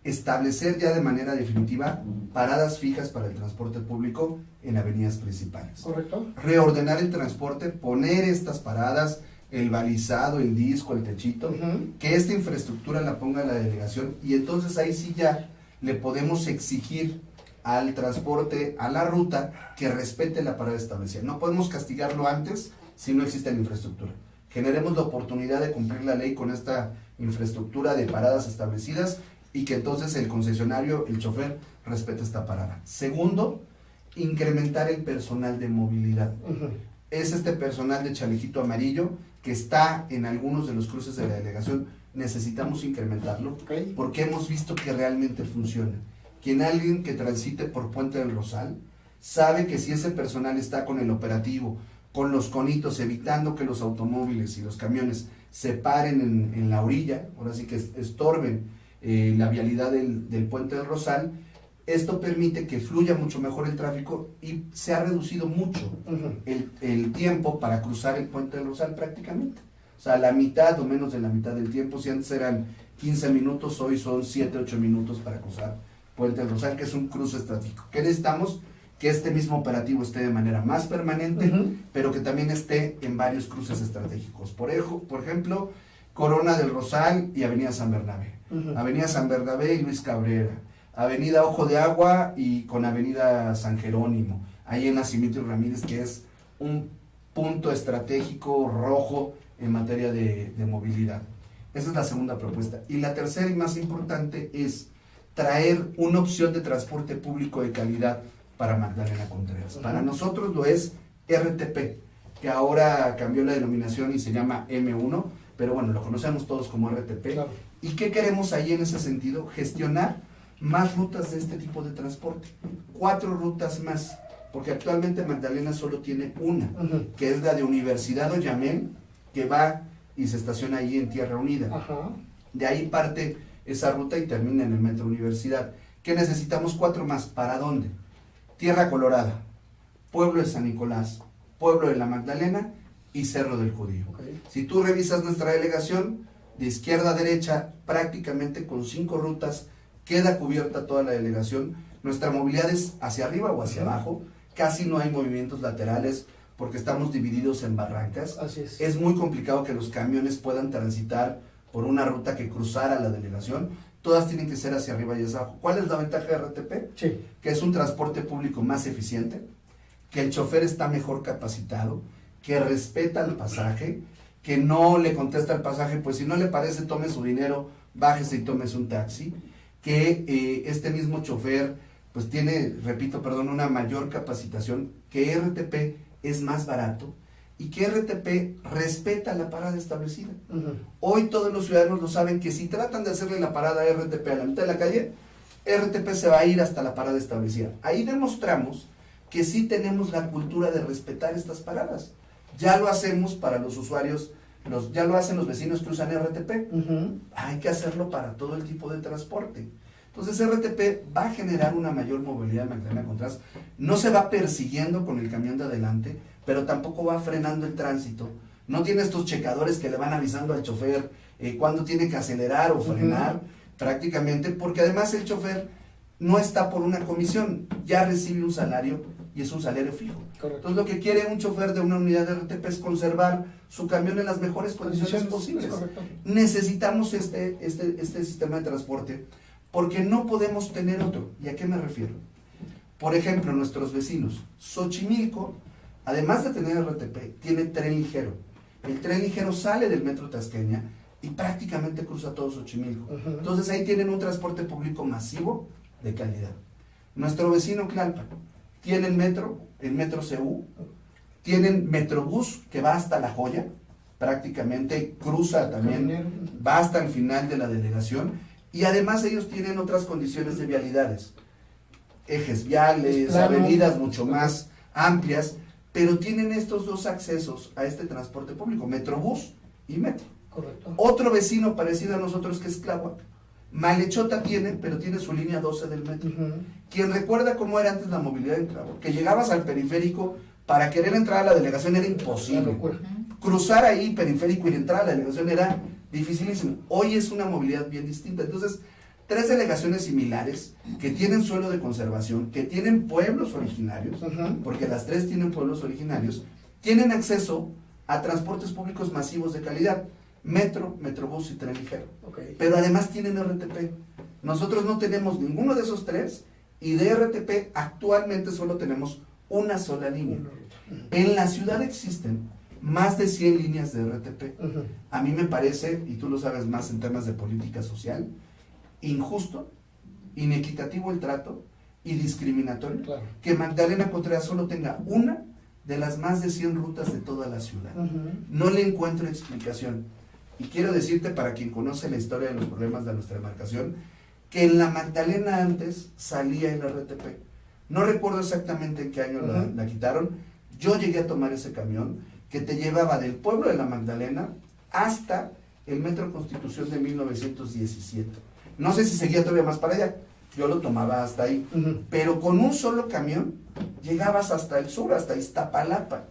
Speaker 2: establecer ya de manera definitiva paradas fijas para el transporte público en avenidas principales.
Speaker 1: Correcto.
Speaker 2: Reordenar el transporte, poner estas paradas el balizado, el disco, el techito,
Speaker 1: Ujú.
Speaker 2: que esta infraestructura la ponga la delegación y entonces ahí sí ya le podemos exigir al transporte, a la ruta, que respete la parada establecida. No podemos castigarlo antes si no existe la infraestructura. Generemos la oportunidad de cumplir la ley con esta infraestructura de paradas establecidas y que entonces el concesionario, el chofer, respete esta parada. Segundo, incrementar el personal de movilidad.
Speaker 1: Ujú.
Speaker 2: Es este personal de chalequito amarillo que está en algunos de los cruces de la delegación. Necesitamos incrementarlo
Speaker 1: Ok.
Speaker 2: porque hemos visto que realmente funciona. Quien alguien que transite por Puente del Rosal sabe que si ese personal está con el operativo, con los conitos, evitando que los automóviles y los camiones se paren en la orilla, ahora sí que estorben la vialidad del Puente del Rosal, esto permite que fluya mucho mejor el tráfico y se ha reducido mucho
Speaker 1: Ujú.
Speaker 2: el tiempo para cruzar el Puente del Rosal prácticamente. O sea, la mitad o menos de la mitad del tiempo, si antes eran 15 minutos, hoy son 7, 8 minutos para cruzar Puente del Rosal, que es un cruce estratégico. ¿Qué necesitamos? Que este mismo operativo esté de manera más permanente,
Speaker 1: Ujú.
Speaker 2: pero que también esté en varios cruces estratégicos. Por ejemplo, Corona del Rosal y Avenida San Bernabé.
Speaker 1: Ujú.
Speaker 2: Avenida San Bernabé y Luis Cabrera. Avenida Ojo de Agua y con Avenida San Jerónimo. Ahí en Nacimiento y Ramírez, que es un punto estratégico rojo en materia de movilidad. Esa es la segunda propuesta. Y la tercera y más importante es traer una opción de transporte público de calidad para Magdalena Contreras. Para nosotros lo es RTP, que ahora cambió la denominación y se llama M1, pero bueno, lo conocemos todos como RTP.
Speaker 1: Claro.
Speaker 2: ¿Y qué queremos ahí en ese sentido? Gestionar más rutas de este tipo de transporte. 4 rutas más, porque actualmente Magdalena solo tiene una,
Speaker 1: Ujú.
Speaker 2: que es la de Universidad Oyamel, que va y se estaciona ahí en Tierra Unida.
Speaker 1: Ajá.
Speaker 2: De ahí parte esa ruta y termina en el Metro Universidad. ¿Qué necesitamos? 4 más. ¿Para dónde? Tierra Colorada, Pueblo de San Nicolás, Pueblo de la Magdalena y Cerro del Judío.
Speaker 1: Ok.
Speaker 2: Si tú revisas nuestra delegación, de izquierda a derecha, prácticamente con 5 rutas, queda cubierta toda la delegación. Nuestra movilidad es hacia arriba o hacia
Speaker 1: Ujú.
Speaker 2: abajo, casi no hay movimientos laterales porque estamos divididos en barrancas.
Speaker 1: Así es.
Speaker 2: Es muy complicado que los camiones puedan transitar por una ruta que cruzara la delegación. Todas tienen que ser hacia arriba y hacia abajo. ¿Cuál es la ventaja de RTP?
Speaker 1: Sí.
Speaker 2: Que es un transporte público más eficiente, que el chofer está mejor capacitado, que respeta el pasaje, que no le contesta el pasaje, pues si no le parece, tome su dinero, bájese y tómese un taxi, que este mismo chofer pues tiene, repito, perdón, una mayor capacitación, que RTP es más barato y que RTP respeta la parada establecida.
Speaker 1: Ujú.
Speaker 2: Hoy todos los ciudadanos lo saben que si tratan de hacerle la parada a RTP a la mitad de la calle, RTP se va a ir hasta la parada establecida. Ahí demostramos que sí tenemos la cultura de respetar estas paradas. Ya lo hacemos para los usuarios, ya lo hacen los vecinos que usan RTP.
Speaker 1: Ujú.
Speaker 2: Hay que hacerlo para todo el tipo de transporte. Entonces RTP va a generar una mayor movilidad en Magdalena Contreras. No se va persiguiendo con el camión de adelante, pero tampoco va frenando el tránsito. No tiene estos checadores que le van avisando al chofer cuándo tiene que acelerar o frenar, prácticamente, porque además el chofer no está por una comisión, ya recibe un salario y es un salario fijo.
Speaker 1: Correcto.
Speaker 2: Entonces lo que quiere un chofer de una unidad de RTP es conservar su camión en las mejores condiciones posibles.
Speaker 1: Es correcto.
Speaker 2: Necesitamos este sistema de transporte porque no podemos tener otro. ¿Y a qué me refiero? Por ejemplo, nuestros vecinos, Xochimilco, además de tener RTP, tiene tren ligero. El tren ligero sale del metro Tasqueña y prácticamente cruza todo Xochimilco.
Speaker 1: Ujú.
Speaker 2: Entonces ahí tienen un transporte público masivo de calidad. Nuestro vecino Tlalpan tiene el metro CU, tienen Metrobús que va hasta La Joya, prácticamente cruza también,
Speaker 1: Caminero.
Speaker 2: va hasta el final de la delegación y además ellos tienen otras condiciones de vialidades, ejes viales,
Speaker 1: Es plano.
Speaker 2: avenidas mucho más amplias, pero tienen estos 2 accesos a este transporte público, Metrobús y Metro.
Speaker 1: Correcto.
Speaker 2: Otro vecino parecido a nosotros que es Tláhuac, Malechota tiene, pero tiene su línea 12 del metro.
Speaker 1: Ujú.
Speaker 2: Quien recuerda cómo era antes la movilidad en Tláhuac, que llegabas al periférico, para querer entrar a la delegación era
Speaker 1: Una
Speaker 2: imposible.
Speaker 1: locura.
Speaker 2: Cruzar ahí periférico y entrar a la delegación era dificilísimo. Hoy es una movilidad bien distinta. Entonces, 3 delegaciones similares que tienen suelo de conservación, que tienen pueblos originarios,
Speaker 1: Ujú.
Speaker 2: porque las 3 tienen pueblos originarios, tienen acceso a transportes públicos masivos de calidad, metro, metrobús y tren ligero.
Speaker 1: Okay.
Speaker 2: Pero además tienen RTP. Nosotros no tenemos ninguno de esos tres y de RTP actualmente solo tenemos una sola línea. En la ciudad existen más de 100 líneas de RTP. A mí me parece, y tú lo sabes más en temas de política social, injusto, inequitativo el trato y discriminatorio,
Speaker 1: Claro.
Speaker 2: que Magdalena Contreras solo tenga una de las más de 100 rutas de toda la ciudad. No le encuentro explicación. Y quiero decirte, para quien conoce la historia de los problemas de nuestra demarcación, que en la Magdalena antes salía el RTP. No recuerdo exactamente en qué año la quitaron. Yo llegué a tomar ese camión que te llevaba del pueblo de la Magdalena hasta el Metro Constitución de 1917. No sé si seguía todavía más para allá. Yo lo tomaba hasta ahí. Pero con un solo camión llegabas hasta el sur, hasta Iztapalapa.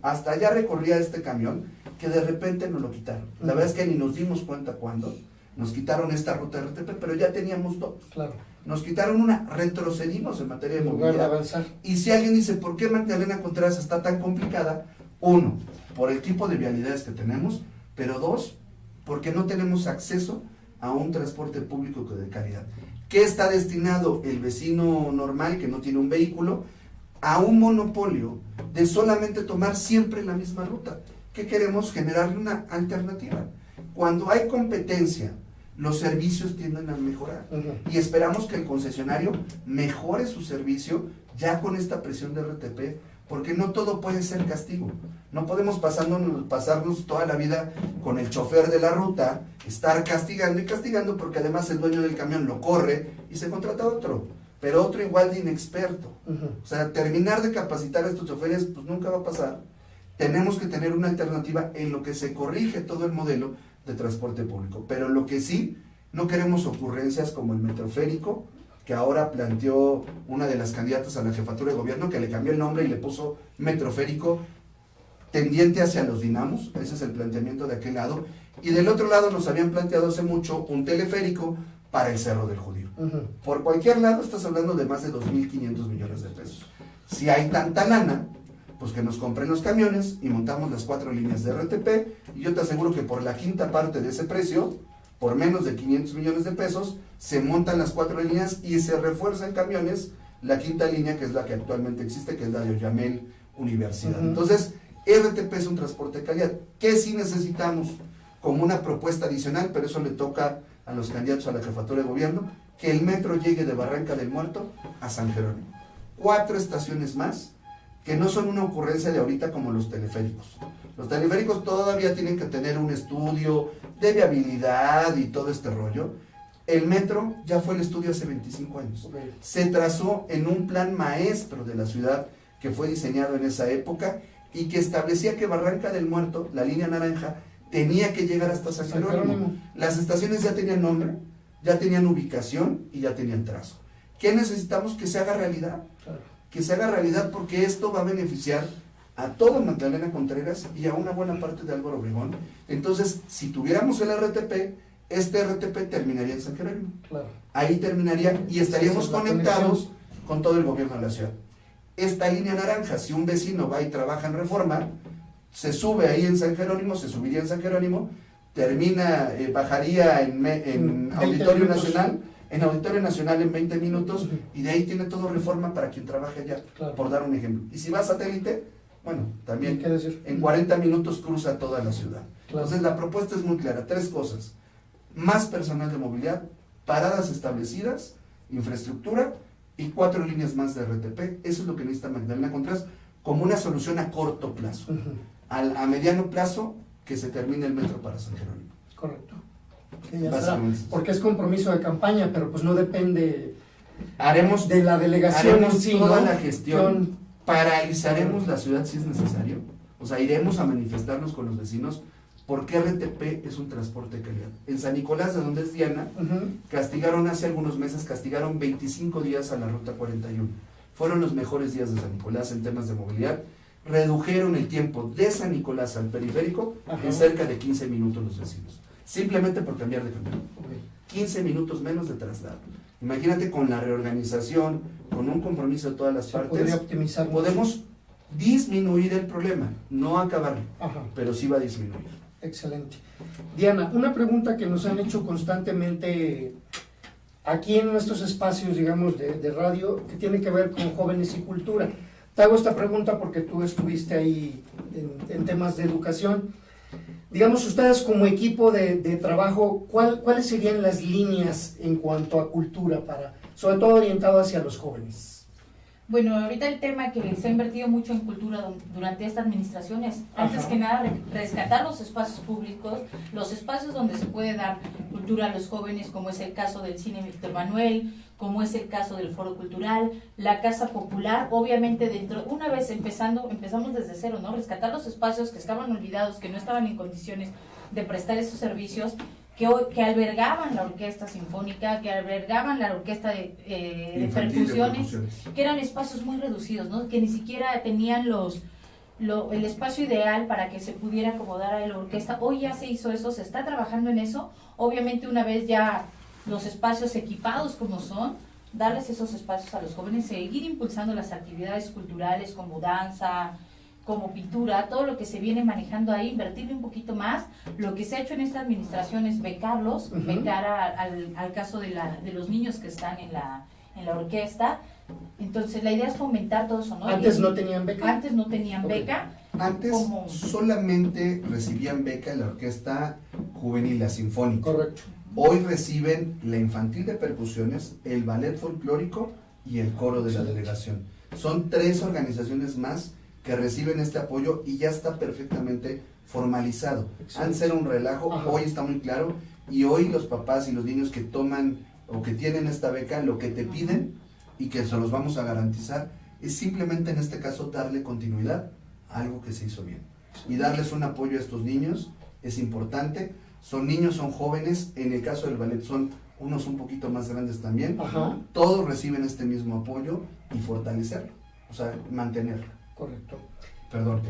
Speaker 2: Hasta allá recorría este camión que de repente nos lo quitaron. La verdad es que ni nos dimos cuenta cuándo nos quitaron esta ruta de RTP, pero ya teníamos dos.
Speaker 1: Claro.
Speaker 2: Nos quitaron una, retrocedimos en materia de
Speaker 1: En lugar de
Speaker 2: movilidad.
Speaker 1: avanzar.
Speaker 2: Y si alguien dice, ¿por qué Magdalena Contreras está tan complicada? Uno, por el tipo de vialidades que tenemos, pero dos, porque no tenemos acceso a un transporte público de calidad. ¿Qué está destinado el vecino normal que no tiene un vehículo? A un monopolio de solamente tomar siempre la misma ruta. ¿Qué queremos? Generarle una alternativa. Cuando hay competencia, los servicios tienden a mejorar. Y esperamos que el concesionario mejore su servicio ya con esta presión de RTP, porque no todo puede ser castigo. No podemos pasarnos toda la vida con el chofer de la ruta, estar castigando y castigando, porque además el dueño del camión lo corre y se contrata a otro, pero otro igual de inexperto. O sea, terminar de capacitar a estos choferes, pues nunca va a pasar. Tenemos que tener una alternativa en lo que se corrige todo el modelo de transporte público. Pero lo que sí, no queremos ocurrencias como el metroférico, que ahora planteó una de las candidatas a la jefatura de gobierno, que le cambió el nombre y le puso metroférico tendiente hacia los dinamos. Ese es el planteamiento de aquel lado. Y del otro lado nos habían planteado hace mucho un teleférico para el Cerro del Judío. Por cualquier lado estás hablando de más de 2.500 millones de pesos. Si hay tanta lana, pues que nos compren los camiones y montamos las 4 líneas de RTP, y yo te aseguro que por la quinta parte de ese precio, por menos de 500 millones de pesos, se montan las 4 líneas y se refuerza en camiones la quinta línea, que es la que actualmente existe, que es la de Oyamel Universidad. Entonces, RTP es un transporte de calidad. ¿Qué sí necesitamos como una propuesta adicional? Pero eso le toca a los candidatos a la jefatura de gobierno, que el metro llegue de Barranca del Muerto a San Jerónimo. 4 estaciones más, que no son una ocurrencia de ahorita como los teleféricos. Los teleféricos todavía tienen que tener un estudio de viabilidad y todo este rollo. El metro ya fue el estudio hace 25 años. Se trazó en un plan maestro de la ciudad que fue diseñado en esa época y que establecía que Barranca del Muerto, la línea naranja, tenía que llegar hasta San Jerónimo. Las estaciones ya tenían nombre, ya tenían ubicación y ya tenían trazo. ¿Qué necesitamos? Que se haga realidad. Que se haga realidad, porque esto va a beneficiar a toda Magdalena Contreras y a una buena parte de Álvaro Obregón. Entonces, si tuviéramos el RTP, este RTP terminaría en San Jerónimo. Ahí terminaría y estaríamos conectados con todo el gobierno de la ciudad. Esta línea naranja, si un vecino va y trabaja en Reforma, se sube ahí en San Jerónimo, se subiría en San Jerónimo, termina, bajaría en Auditorio Nacional, en 20 minutos, y de ahí tiene todo Reforma para quien trabaje allá, por dar un ejemplo. Y si va a Satélite, bueno, también en 40 minutos cruza toda la ciudad. Entonces la propuesta es muy clara, 3 cosas: más personal de movilidad, paradas establecidas, infraestructura y 4 líneas más de RTP. Eso es lo que necesita Magdalena Contreras como una solución a corto plazo. A mediano plazo, que se termine el metro para San Jerónimo.
Speaker 1: Correcto. Que ya está, porque es compromiso de campaña, pero pues no depende de la delegación en sí,
Speaker 2: toda
Speaker 1: ¿no?
Speaker 2: la gestión, paralizaremos la ciudad si es necesario, o sea, iremos a manifestarnos con los vecinos, porque RTP es un transporte de calidad. En San Nicolás, de donde es Diana, castigaron hace algunos meses, 25 días a la ruta 41. Fueron los mejores días de San Nicolás en temas de movilidad. Redujeron el tiempo de San Nicolás al periférico en cerca de 15 minutos los vecinos, simplemente por cambiar de camión. 15 minutos menos de traslado. Imagínate, con la reorganización, con un compromiso de todas las partes,
Speaker 1: podría optimizar.
Speaker 2: Podemos disminuir el problema, no acabarlo,
Speaker 1: Ajá.
Speaker 2: pero sí va a disminuir.
Speaker 1: Excelente. Diana, una pregunta que nos han hecho constantemente aquí en nuestros espacios, digamos, de radio, que tiene que ver con jóvenes y cultura. Te hago esta pregunta porque tú estuviste ahí en temas de educación. Digamos, ustedes como equipo de trabajo, ¿cuáles serían las líneas en cuanto a cultura, sobre todo orientado hacia los jóvenes?
Speaker 4: Bueno, ahorita el tema que se ha invertido mucho en cultura durante esta administración es, antes
Speaker 1: Ajá.
Speaker 4: que nada, rescatar los espacios públicos, los espacios donde se puede dar cultura a los jóvenes, como es el caso del Cine Víctor Manuel, como es el caso del Foro Cultural, la Casa Popular, obviamente una vez empezamos desde cero, ¿no? Rescatar los espacios que estaban olvidados, que no estaban en condiciones de prestar esos servicios, que albergaban la orquesta sinfónica, que albergaban la orquesta de
Speaker 2: Infantil,
Speaker 4: percusiones, que eran espacios muy reducidos, ¿no? Que ni siquiera tenían el espacio ideal para que se pudiera acomodar a la orquesta. Hoy ya se hizo eso, se está trabajando en eso. Obviamente una vez ya los espacios equipados como son, darles esos espacios a los jóvenes, seguir impulsando las actividades culturales como danza, como pintura, todo lo que se viene manejando ahí, invertirle un poquito más. Lo que se ha hecho en esta administración es becarlos,
Speaker 1: Uh-huh.
Speaker 4: becar al caso de los niños que están en la orquesta. Entonces la idea es fomentar todo eso, ¿no?
Speaker 1: Antes no tenían beca.
Speaker 4: Antes no tenían
Speaker 1: Ok.
Speaker 4: beca.
Speaker 2: Antes
Speaker 4: ¿Cómo?
Speaker 2: solamente recibían beca en la orquesta juvenil, la sinfónica.
Speaker 1: Correcto.
Speaker 2: Hoy reciben la infantil de percusiones, el ballet folclórico y el coro de la
Speaker 1: Excelente.
Speaker 2: delegación. Son 3 organizaciones más que reciben este apoyo y ya está perfectamente formalizado.
Speaker 1: Excelente.
Speaker 2: Antes era un relajo,
Speaker 1: Ajá.
Speaker 2: hoy está muy claro y hoy los papás y los niños que toman o que tienen esta beca, lo que te piden y que se los vamos a garantizar es simplemente en este caso darle continuidad a algo que se hizo bien y darles un apoyo a estos niños es importante. Son niños, son jóvenes, en el caso del ballet son unos un poquito más grandes también.
Speaker 1: Ajá.
Speaker 2: Todos reciben este mismo apoyo y fortalecerlo, o sea, mantenerlo.
Speaker 1: Correcto.
Speaker 2: Perdón.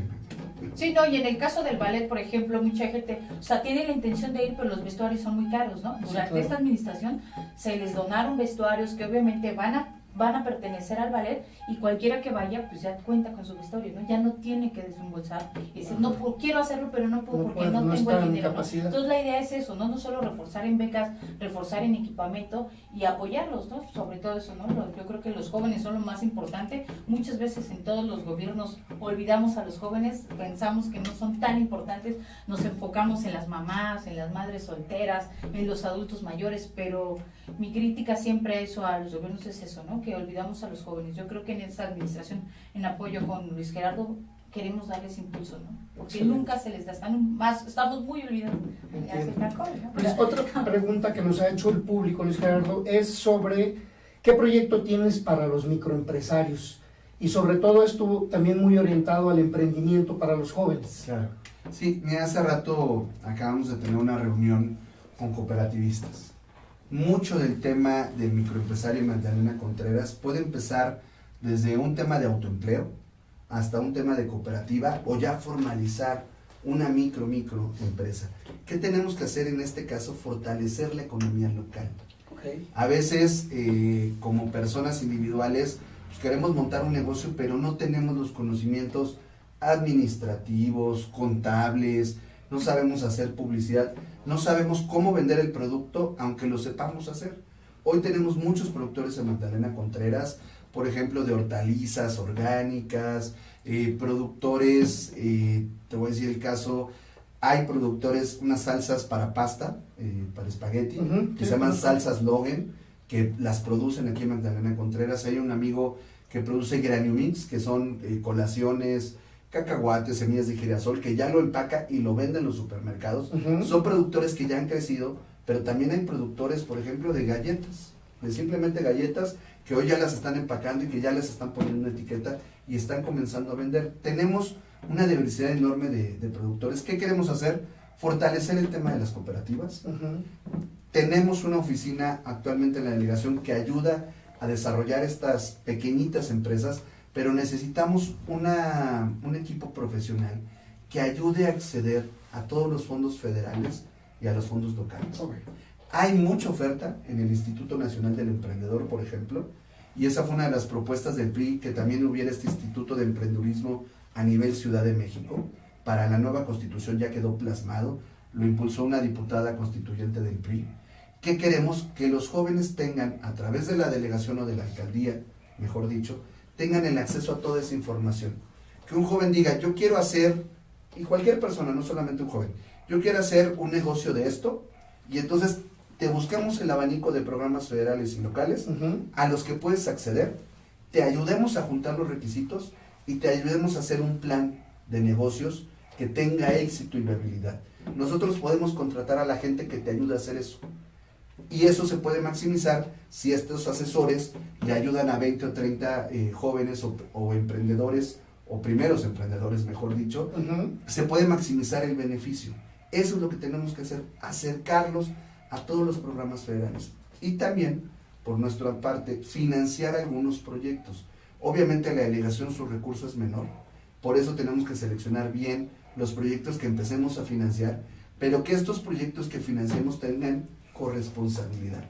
Speaker 4: Sí, no, y en el caso del ballet, por ejemplo, mucha gente, o sea, tiene la intención de ir, pero los vestuarios son muy caros, ¿no?
Speaker 1: Sí,
Speaker 4: Durante
Speaker 1: claro.
Speaker 4: esta administración se les donaron vestuarios que obviamente van a pertenecer al ballet y cualquiera que vaya, pues ya cuenta con su vestuario, ¿no? Ya no tiene que desembolsar y decir, no quiero hacerlo, pero no puedo
Speaker 1: No
Speaker 4: porque
Speaker 1: puedo,
Speaker 4: no
Speaker 1: no
Speaker 4: tengo
Speaker 1: está
Speaker 4: el
Speaker 1: en
Speaker 4: dinero, ¿no?
Speaker 1: capacidad.
Speaker 4: Entonces la idea es eso, ¿no? No solo reforzar en becas, reforzar en equipamiento y apoyarlos, ¿no? Sobre todo eso, ¿no? Yo creo que los jóvenes son lo más importante. Muchas veces en todos los gobiernos olvidamos a los jóvenes, pensamos que no son tan importantes, nos enfocamos en las mamás, en las madres solteras, en los adultos mayores, pero mi crítica siempre a eso, a los gobiernos es eso, ¿no? Que olvidamos a los jóvenes. Yo creo que en esta administración, en apoyo con Luis Gerardo, queremos darles impulso, ¿no? Porque
Speaker 1: Excelente.
Speaker 4: nunca se les da, estamos muy olvidados.
Speaker 1: Entiendo.
Speaker 4: ¿No?
Speaker 1: Pues otra pregunta que nos ha hecho el público, Luis Gerardo, es sobre qué proyecto tienes para los microempresarios y sobre todo esto también muy orientado al emprendimiento para los jóvenes.
Speaker 2: Claro. Sí, mira, hace rato acabamos de tener una reunión con cooperativistas. Mucho del tema del microempresario Magdalena Contreras puede empezar desde un tema de autoempleo hasta un tema de cooperativa o ya formalizar una microempresa. ¿Qué tenemos que hacer en este caso? Fortalecer la economía local.
Speaker 1: Okay.
Speaker 2: A veces, como personas individuales, pues queremos montar un negocio, pero no tenemos los conocimientos administrativos, contables, no sabemos hacer publicidad, no sabemos cómo vender el producto, aunque lo sepamos hacer. Hoy tenemos muchos productores en Magdalena Contreras, por ejemplo, de hortalizas orgánicas, productores, te voy a decir el caso, hay productores, unas salsas para pasta, para espagueti,
Speaker 1: Ujú,
Speaker 2: que
Speaker 1: sí,
Speaker 2: se llaman
Speaker 1: conozco.
Speaker 2: salsas Logan, que las producen aquí en Magdalena Contreras. Hay un amigo que produce Granumix, que son colaciones, cacahuates, semillas de girasol, que ya lo empaca y lo vende en los supermercados.
Speaker 1: Ujú.
Speaker 2: Son productores que ya han crecido, pero también hay productores, por ejemplo, de galletas, de simplemente galletas, que hoy ya las están empacando y que ya les están poniendo una etiqueta y están comenzando a vender. Tenemos una diversidad enorme de productores. ¿Qué queremos hacer? Fortalecer el tema de las cooperativas.
Speaker 1: Ujú.
Speaker 2: Tenemos una oficina actualmente en la delegación que ayuda a desarrollar estas pequeñitas empresas, pero necesitamos un equipo profesional que ayude a acceder a todos los fondos federales y a los fondos locales.
Speaker 1: Ok.
Speaker 2: Hay mucha oferta en el Instituto Nacional del Emprendedor, por ejemplo, y esa fue una de las propuestas del PRI, que también hubiera este Instituto de Emprendedurismo a nivel Ciudad de México. Para la nueva constitución ya quedó plasmado, lo impulsó una diputada constituyente del PRI. ¿Qué queremos? Que los jóvenes tengan, a través de la delegación o de la alcaldía, mejor dicho, tengan el acceso a toda esa información. Que un joven diga, yo quiero hacer, y cualquier persona, no solamente un joven, yo quiero hacer un negocio de esto, y entonces te buscamos el abanico de programas federales y locales a los que puedes acceder, te ayudemos a juntar los requisitos y te ayudemos a hacer un plan de negocios que tenga éxito y viabilidad. Nosotros podemos contratar a la gente que te ayude a hacer eso. Y eso se puede maximizar si estos asesores le ayudan a 20 o 30 jóvenes o emprendedores, o primeros emprendedores, mejor dicho, se puede maximizar el beneficio. Eso es lo que tenemos que hacer, acercarlos a todos los programas federales. Y también, por nuestra parte, financiar algunos proyectos. Obviamente la delegación, su recurso es menor, por eso tenemos que seleccionar bien los proyectos que empecemos a financiar, pero que estos proyectos que financiemos tengan corresponsabilidad.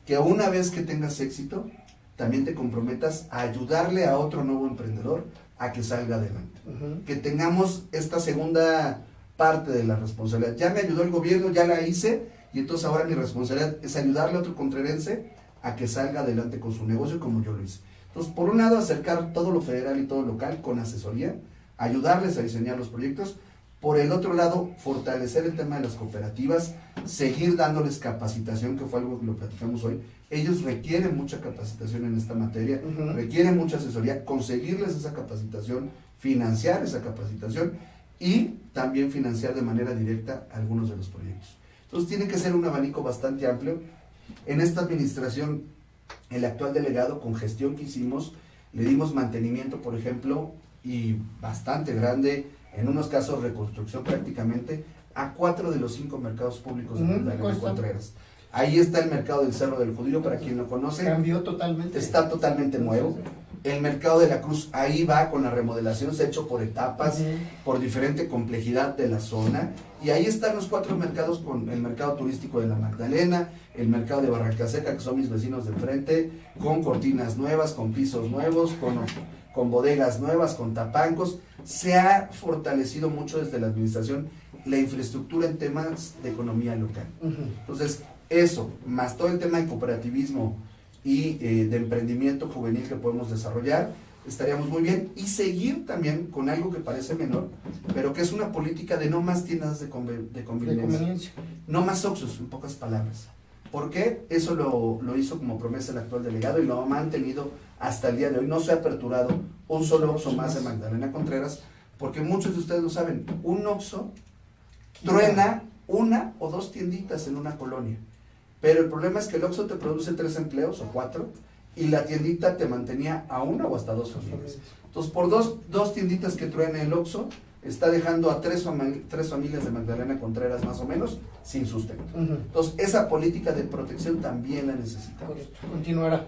Speaker 2: Que una vez que tengas éxito, también te comprometas a ayudarle a otro nuevo emprendedor a que salga adelante. Que tengamos esta segunda parte de la responsabilidad. Ya me ayudó el gobierno, ya la hice, y entonces ahora mi responsabilidad es ayudarle a otro contrerense a que salga adelante con su negocio como yo lo hice. Entonces, por un lado, acercar todo lo federal y todo lo local con asesoría, ayudarles a diseñar los proyectos. Por el otro lado, fortalecer el tema de las cooperativas, seguir dándoles capacitación, que fue algo que lo platicamos hoy. Ellos requieren mucha capacitación en esta materia, requieren mucha asesoría, conseguirles esa capacitación, financiar esa capacitación y también financiar de manera directa algunos de los proyectos. Entonces tiene que ser un abanico bastante amplio. En esta administración, el actual delegado, con gestión que hicimos, le dimos mantenimiento, por ejemplo, y bastante grande, en unos casos reconstrucción prácticamente, a 4 de los 5 mercados públicos de Magdalena Contreras. Ahí está el mercado del Cerro del Judío, para quien lo conoce.
Speaker 1: Cambió totalmente.
Speaker 2: Está totalmente nuevo. El mercado de la Cruz, ahí va con la remodelación, se ha hecho por etapas, por diferente complejidad de la zona. Y ahí están los 4 mercados, con el mercado turístico de la Magdalena, el mercado de Barranca Seca, que son mis vecinos de enfrente, con cortinas nuevas, con pisos nuevos, con bodegas nuevas, con tapancos. Se ha fortalecido mucho desde la administración la infraestructura en temas de economía local. Entonces, eso, más todo el tema de cooperativismo y de emprendimiento juvenil que podemos desarrollar, estaríamos muy bien. Y seguir también con algo que parece menor, pero que es una política de no más tiendas de conveniencia. No más Oxxos, en pocas palabras. ¿Por qué? Eso lo hizo como promesa el actual delegado y lo ha mantenido hasta el día de hoy. No se ha aperturado un solo Oxxo más de Magdalena Contreras, porque muchos de ustedes lo saben, un Oxxo truena 1 o 2 tienditas en una colonia. Pero el problema es que el Oxxo te produce 3 empleos o 4 y la tiendita te mantenía a 1 o hasta 2 familias. Entonces, por dos tienditas que truene el Oxxo, está dejando a 3 familias de Magdalena Contreras más o menos sin sustento. Entonces, esa política de protección también la necesitamos.
Speaker 1: Continuará.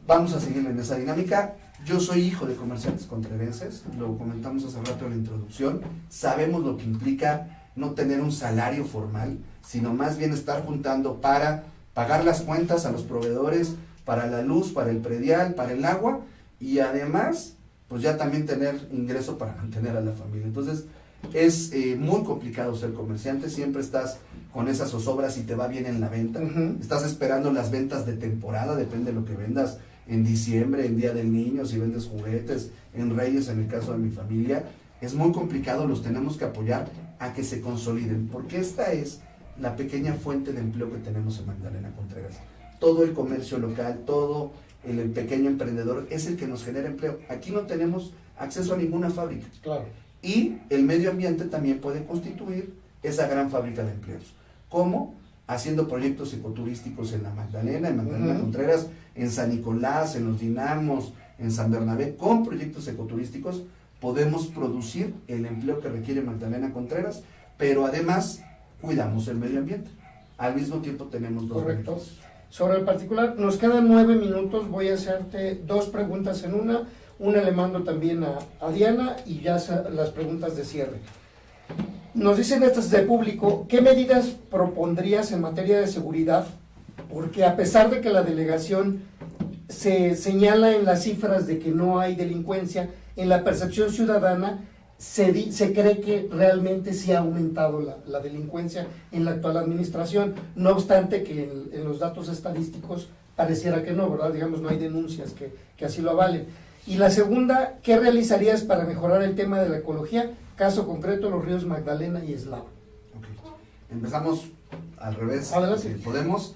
Speaker 2: Vamos a seguir en esa dinámica. Yo soy hijo de comerciantes contrerenses, lo comentamos hace rato en la introducción. Sabemos lo que implica no tener un salario formal, sino más bien estar juntando para pagar las cuentas a los proveedores, para la luz, para el predial, para el agua, y además, pues ya también tener ingreso para mantener a la familia. Entonces, es muy complicado ser comerciante, siempre estás con esas zozobras y te va bien en la venta, estás esperando las ventas de temporada, depende de lo que vendas, en diciembre, en Día del Niño, si vendes juguetes, en Reyes, en el caso de mi familia, es muy complicado, los tenemos que apoyar a que se consoliden, porque esta es la pequeña fuente de empleo que tenemos en Magdalena Contreras. Todo el comercio local, todo el pequeño emprendedor es el que nos genera empleo. Aquí no tenemos acceso a ninguna fábrica.
Speaker 1: Claro.
Speaker 2: Y el medio ambiente también puede constituir esa gran fábrica de empleos. ¿Cómo? Haciendo proyectos ecoturísticos en la Magdalena, en Magdalena Contreras, en San Nicolás, en Los Dinamos, en San Bernabé, con proyectos ecoturísticos podemos producir el empleo que requiere Magdalena Contreras, pero además cuidamos el medio ambiente. Al mismo tiempo tenemos 2
Speaker 1: Correcto.
Speaker 2: beneficios.
Speaker 1: Sobre el particular, nos quedan 9 minutos, voy a hacerte 2 preguntas en una le mando también a Diana y ya las preguntas de cierre. Nos dicen estas de público, ¿qué medidas propondrías en materia de seguridad? Porque a pesar de que la delegación se señala en las cifras de que no hay delincuencia, en la percepción ciudadana se cree que realmente sí ha aumentado la delincuencia en la actual administración, no obstante que en los datos estadísticos pareciera que no, ¿verdad? Digamos, no hay denuncias que así lo avalen. Y la segunda, ¿qué realizarías para mejorar el tema de la ecología? Caso concreto, los ríos Magdalena y Eslava.
Speaker 2: Okay. Empezamos al revés,
Speaker 1: Adelante.
Speaker 2: si podemos.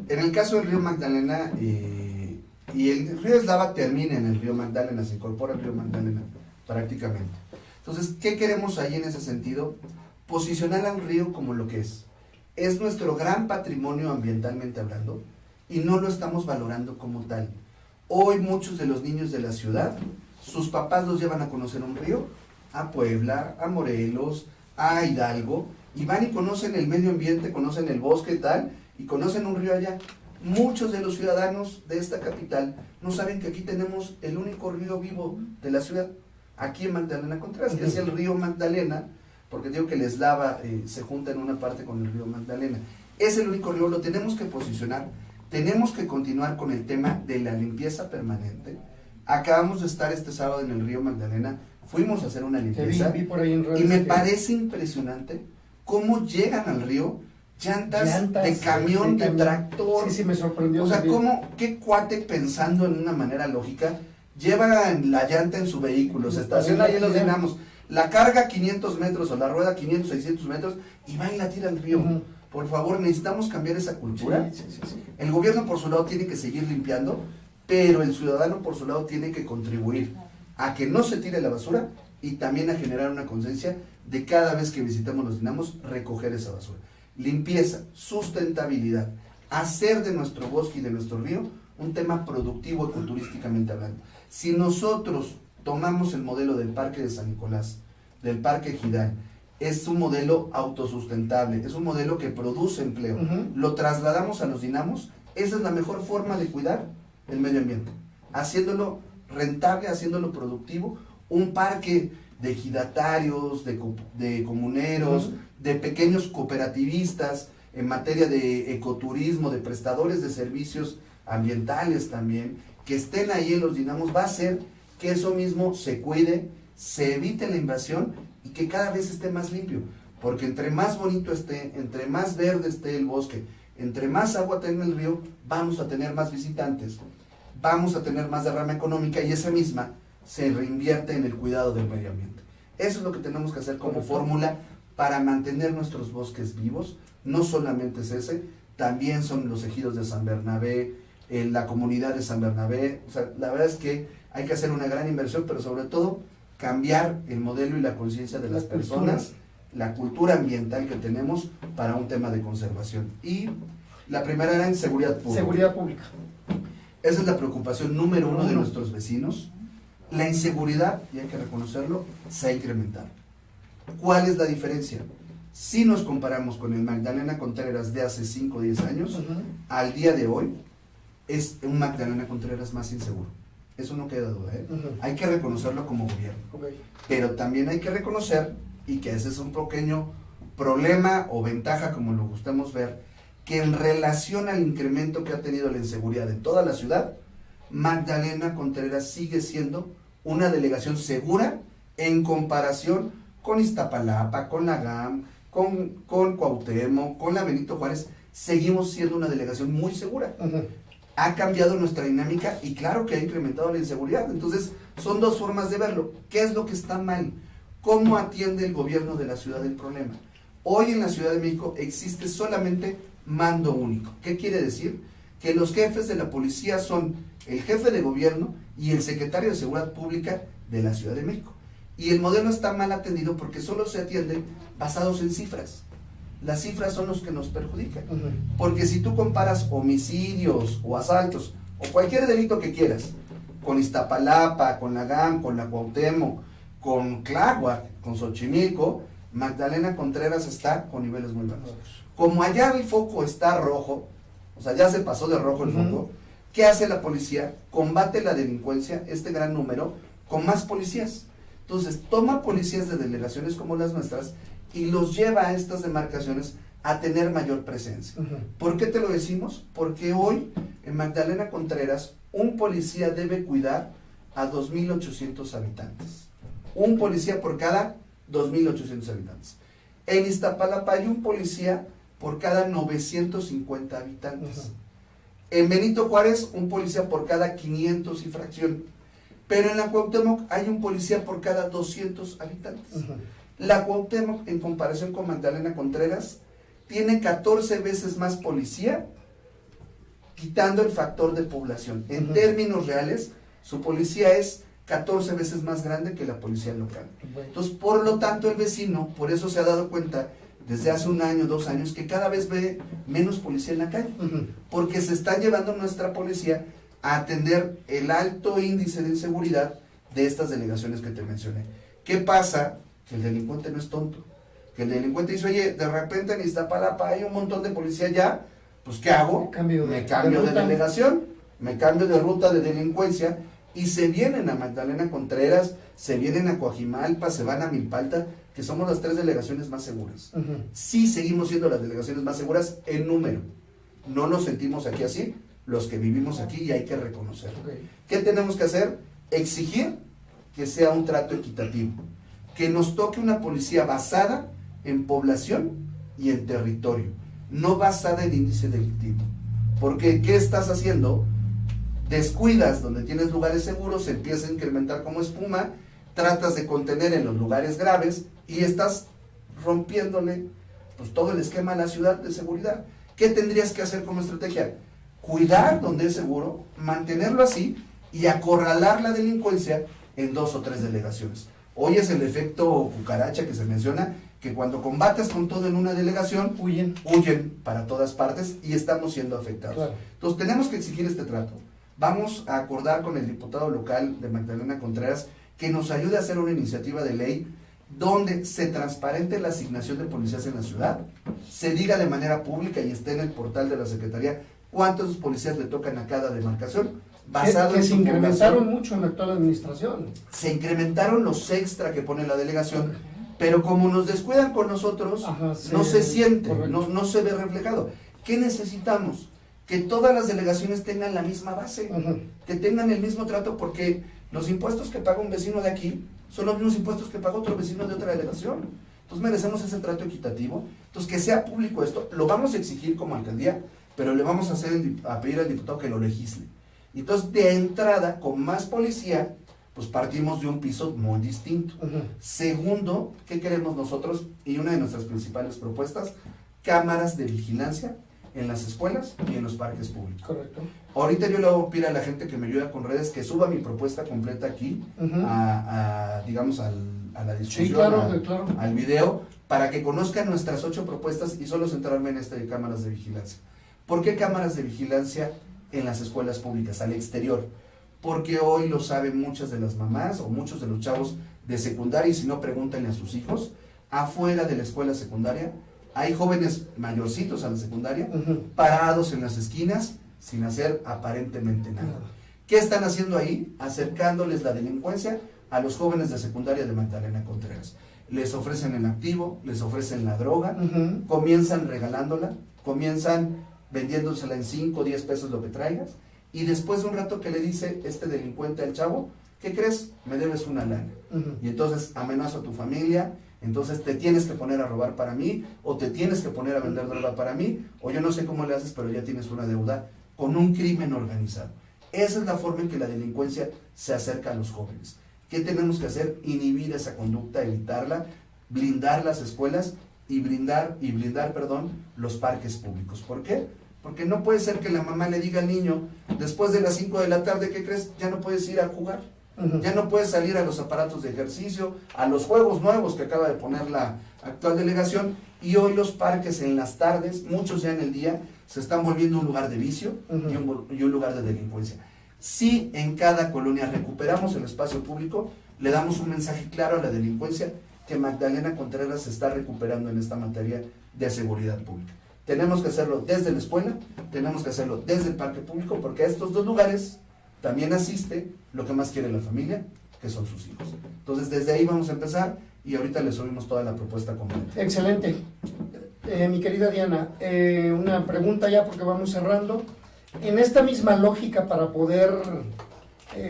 Speaker 2: En el caso del río Magdalena, y el río Eslava termina en el río Magdalena, se incorpora al río Magdalena prácticamente. Entonces, ¿qué queremos ahí en ese sentido? Posicionar al río como lo que es. Es nuestro gran patrimonio ambientalmente hablando y no lo estamos valorando como tal. Hoy muchos de los niños de la ciudad, sus papás los llevan a conocer un río, a Puebla, a Morelos, a Hidalgo, y van y conocen el medio ambiente, conocen el bosque y tal, y conocen un río allá. Muchos de los ciudadanos de esta capital no saben que aquí tenemos el único río vivo de la ciudad, aquí en Magdalena Contreras, que es el río Magdalena, porque digo que el Eslava se junta en una parte con el río Magdalena. Es el único río, lo tenemos que posicionar, tenemos que continuar con el tema de la limpieza permanente. Acabamos de estar este sábado en el río Magdalena, fuimos a hacer una limpieza,
Speaker 1: Vi por ahí en redes
Speaker 2: y me
Speaker 1: que-
Speaker 2: parece impresionante cómo llegan al río llantas de camión, de tractor.
Speaker 1: Sí, me sorprendió.
Speaker 2: O sea,
Speaker 1: también.
Speaker 2: qué cuate pensando en una manera lógica, lleva la llanta en su vehículo, se estaciona ahí en los dinamos, la carga 500 metros o la rueda 500, 600 metros y va y la tira al río.
Speaker 1: Ujú.
Speaker 2: Por favor, necesitamos cambiar esa cultura.
Speaker 1: Sí.
Speaker 2: El gobierno por su lado tiene que seguir limpiando, pero el ciudadano por su lado tiene que contribuir a que no se tire la basura y también a generar una conciencia de cada vez que visitamos los dinamos recoger esa basura. Limpieza, sustentabilidad, hacer de nuestro bosque y de nuestro río un tema productivo ecoturísticamente hablando. Si nosotros tomamos el modelo del Parque de San Nicolás, del Parque Ejidal, es un modelo autosustentable, es un modelo que produce empleo,
Speaker 1: Ujú.
Speaker 2: lo trasladamos a los dinamos, esa es la mejor forma de cuidar el medio ambiente, haciéndolo rentable, haciéndolo productivo, un parque de ejidatarios, de comuneros,
Speaker 1: Ujú.
Speaker 2: de pequeños cooperativistas en materia de ecoturismo, de prestadores de servicios ambientales también, que estén ahí en los dinamos, va a hacer que eso mismo se cuide, se evite la invasión y que cada vez esté más limpio, porque entre más bonito esté, entre más verde esté el bosque, entre más agua tenga el río, vamos a tener más visitantes, vamos a tener más derrama económica y esa misma se reinvierte en el cuidado del medio ambiente. Eso es lo que tenemos que hacer como fórmula para mantener nuestros bosques vivos. No solamente es ese, también son los ejidos de San Bernabé, la comunidad de San Bernabé. O sea, la verdad es que hay que hacer una gran inversión, pero sobre todo cambiar el modelo y la conciencia de las personas, la cultura ambiental que tenemos para un tema de conservación. Y la primera era en seguridad pública.
Speaker 1: Seguridad pública.
Speaker 2: Esa es la preocupación número uno de nuestros vecinos. La inseguridad, y hay que reconocerlo, se ha incrementado. ¿Cuál es la diferencia? Si nos comparamos con el Magdalena Contreras de hace 5 o 10 años,
Speaker 1: Ujú.
Speaker 2: al día de hoy es un Magdalena Contreras más inseguro. Eso no queda duda, ¿eh?
Speaker 1: Ujú.
Speaker 2: Hay que reconocerlo como gobierno.
Speaker 1: Ok.
Speaker 2: Pero también hay que reconocer, y que ese es un pequeño problema o ventaja, como lo gustamos ver, que en relación al incremento que ha tenido la inseguridad en toda la ciudad, Magdalena Contreras sigue siendo una delegación segura en comparación con Iztapalapa, con la GAM, con Cuauhtémoc, con la Benito Juárez. Seguimos siendo una delegación muy segura.
Speaker 1: Ujú.
Speaker 2: Ha cambiado nuestra dinámica y claro que ha incrementado la inseguridad. Entonces, son dos formas de verlo. ¿Qué es lo que está mal? ¿Cómo atiende el gobierno de la ciudad el problema? Hoy en la Ciudad de México existe solamente mando único. ¿Qué quiere decir? Que los jefes de la policía son el jefe de gobierno y el secretario de Seguridad Pública de la Ciudad de México. Y el modelo está mal atendido porque solo se atiende basados en cifras. Las cifras son los que nos perjudican.
Speaker 1: Ujú.
Speaker 2: Porque si tú comparas homicidios o asaltos o cualquier delito que quieras con Iztapalapa, con la GAM, con la Cuauhtémoc, con Tláhuac, con Xochimilco, Magdalena Contreras está con niveles muy bajos. Como allá el foco está rojo, o sea, ya se pasó de rojo el
Speaker 1: Ujú.
Speaker 2: foco, ¿qué hace la policía? Combate la delincuencia, este gran número, con más policías. Entonces, toma policías de delegaciones como las nuestras y los lleva a estas demarcaciones a tener mayor presencia.
Speaker 1: Ujú.
Speaker 2: ¿Por qué te lo decimos? Porque hoy en Magdalena Contreras un policía debe cuidar a 2.800 habitantes. Un policía por cada 2.800 habitantes. En Iztapalapa hay un policía por cada 950 habitantes. En Benito Juárez, un policía por cada 500 y fracción. Pero en la Cuauhtémoc hay un policía por cada 200 habitantes. La Cuauhtémoc, en comparación con Magdalena Contreras, tiene 14 veces más policía, quitando el factor de población. En términos reales, su policía es 14 veces más grande que la policía local. Entonces, por lo tanto, el vecino, por eso se ha dado cuenta, desde hace 1 año, 2 años, que cada vez ve menos policía en la calle, porque se está llevando nuestra policía a atender el alto índice de inseguridad de estas delegaciones que te mencioné. ¿Qué pasa? Que el delincuente no es tonto. Que el delincuente dice, oye, de repente en Iztapalapa hay un montón de policía ya, pues ¿qué hago? Me cambio de delegación, me cambio de ruta de delincuencia, y se vienen a Magdalena Contreras, se vienen a Coajimalpa, se van a Milpalta, que somos las 3 delegaciones más seguras. Sí seguimos siendo las delegaciones más seguras en número. No nos sentimos aquí así, los que vivimos aquí, y hay que reconocerlo. ¿Qué tenemos que hacer? Exigir que sea un trato equitativo, que nos toque una policía basada en población y en territorio, no basada en índice delictivo. Porque, ¿qué estás haciendo? Descuidas donde tienes lugares seguros, se empieza a incrementar como espuma, tratas de contener en los lugares graves y estás rompiéndole pues todo el esquema de la ciudad de seguridad. ¿Qué tendrías que hacer como estrategia? Cuidar donde es seguro, mantenerlo así y acorralar la delincuencia en 2 o 3 delegaciones. Hoy es el efecto cucaracha que se menciona, que cuando combates con todo en una delegación, huyen para todas partes y estamos siendo afectados. Claro. Entonces tenemos que exigir este trato. Vamos a acordar con el diputado local de Magdalena Contreras que nos ayude a hacer una iniciativa de ley donde se transparente la asignación de policías en la ciudad, se diga de manera pública y esté en el portal de la Secretaría cuántos policías le tocan a cada demarcación, basado
Speaker 1: que
Speaker 2: en
Speaker 1: se incrementaron mucho en la actual administración.
Speaker 2: Se incrementaron los extra que pone la delegación, pero como nos descuidan con nosotros, no se siente, no se ve reflejado. ¿Qué necesitamos? Que todas las delegaciones tengan la misma base, que tengan el mismo trato, porque los impuestos que paga un vecino de aquí son los mismos impuestos que paga otro vecino de otra delegación. Entonces merecemos ese trato equitativo. Entonces que sea público esto, lo vamos a exigir como alcaldía, pero le vamos a pedir al diputado que lo legisle. Entonces de entrada, con más policía, pues partimos de un piso muy distinto. Segundo, ¿qué queremos nosotros? Y una de nuestras principales propuestas, cámaras de vigilancia en las escuelas y en los parques públicos.
Speaker 1: Correcto.
Speaker 2: Ahorita yo le voy a pedir a la gente que me ayuda con redes que suba mi propuesta completa aquí, digamos, a la discusión,
Speaker 1: sí, claro.
Speaker 2: Al video, para que conozcan nuestras 8 propuestas y solo centrarme en esta de cámaras de vigilancia. ¿Por qué cámaras de vigilancia en las escuelas públicas, al exterior? Porque hoy lo saben muchas de las mamás o muchos de los chavos de secundaria, y si no, pregúntenle a sus hijos, afuera de la escuela secundaria, hay jóvenes mayorcitos a la secundaria, parados en las esquinas, sin hacer aparentemente nada. ¿Qué están haciendo ahí? Acercándoles la delincuencia a los jóvenes de secundaria de Magdalena Contreras. Les ofrecen el activo, les ofrecen la droga, comienzan regalándola, comienzan vendiéndosela en 5 o 10 pesos lo que traigas, y después de un rato que le dice este delincuente al chavo, ¿qué crees? Me debes una lana. Y entonces amenazo a tu familia, entonces te tienes que poner a robar para mí, o te tienes que poner a vender droga para mí, o yo no sé cómo le haces, pero ya tienes una deuda con un crimen organizado. Esa es la forma en que la delincuencia se acerca a los jóvenes. ¿Qué tenemos que hacer? Inhibir esa conducta, evitarla, blindar las escuelas y blindar los parques públicos. ¿Por qué? Porque no puede ser que la mamá le diga al niño, después de las 5 de la tarde, ¿qué crees? Ya no puedes ir a jugar. Ya no puedes salir a los aparatos de ejercicio, a los juegos nuevos que acaba de poner la actual delegación, y hoy los parques en las tardes, muchos ya en el día, se están volviendo un lugar de vicio y un lugar de delincuencia. Si en cada colonia recuperamos el espacio público, le damos un mensaje claro a la delincuencia que Magdalena Contreras se está recuperando en esta materia de seguridad pública. Tenemos que hacerlo desde la escuela, tenemos que hacerlo desde el parque público, porque a estos 2 lugares también asiste lo que más quiere la familia, que son sus hijos. Entonces desde ahí vamos a empezar y ahorita les subimos toda la propuesta completa.
Speaker 1: Excelente. Mi querida Diana, una pregunta ya porque vamos cerrando. En esta misma lógica, para poder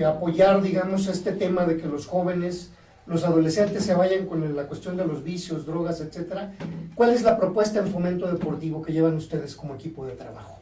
Speaker 1: apoyar, digamos, este tema de que los jóvenes, los adolescentes se vayan con la cuestión de los vicios, drogas, etcétera, ¿cuál es la propuesta en fomento deportivo que llevan ustedes como equipo de trabajo?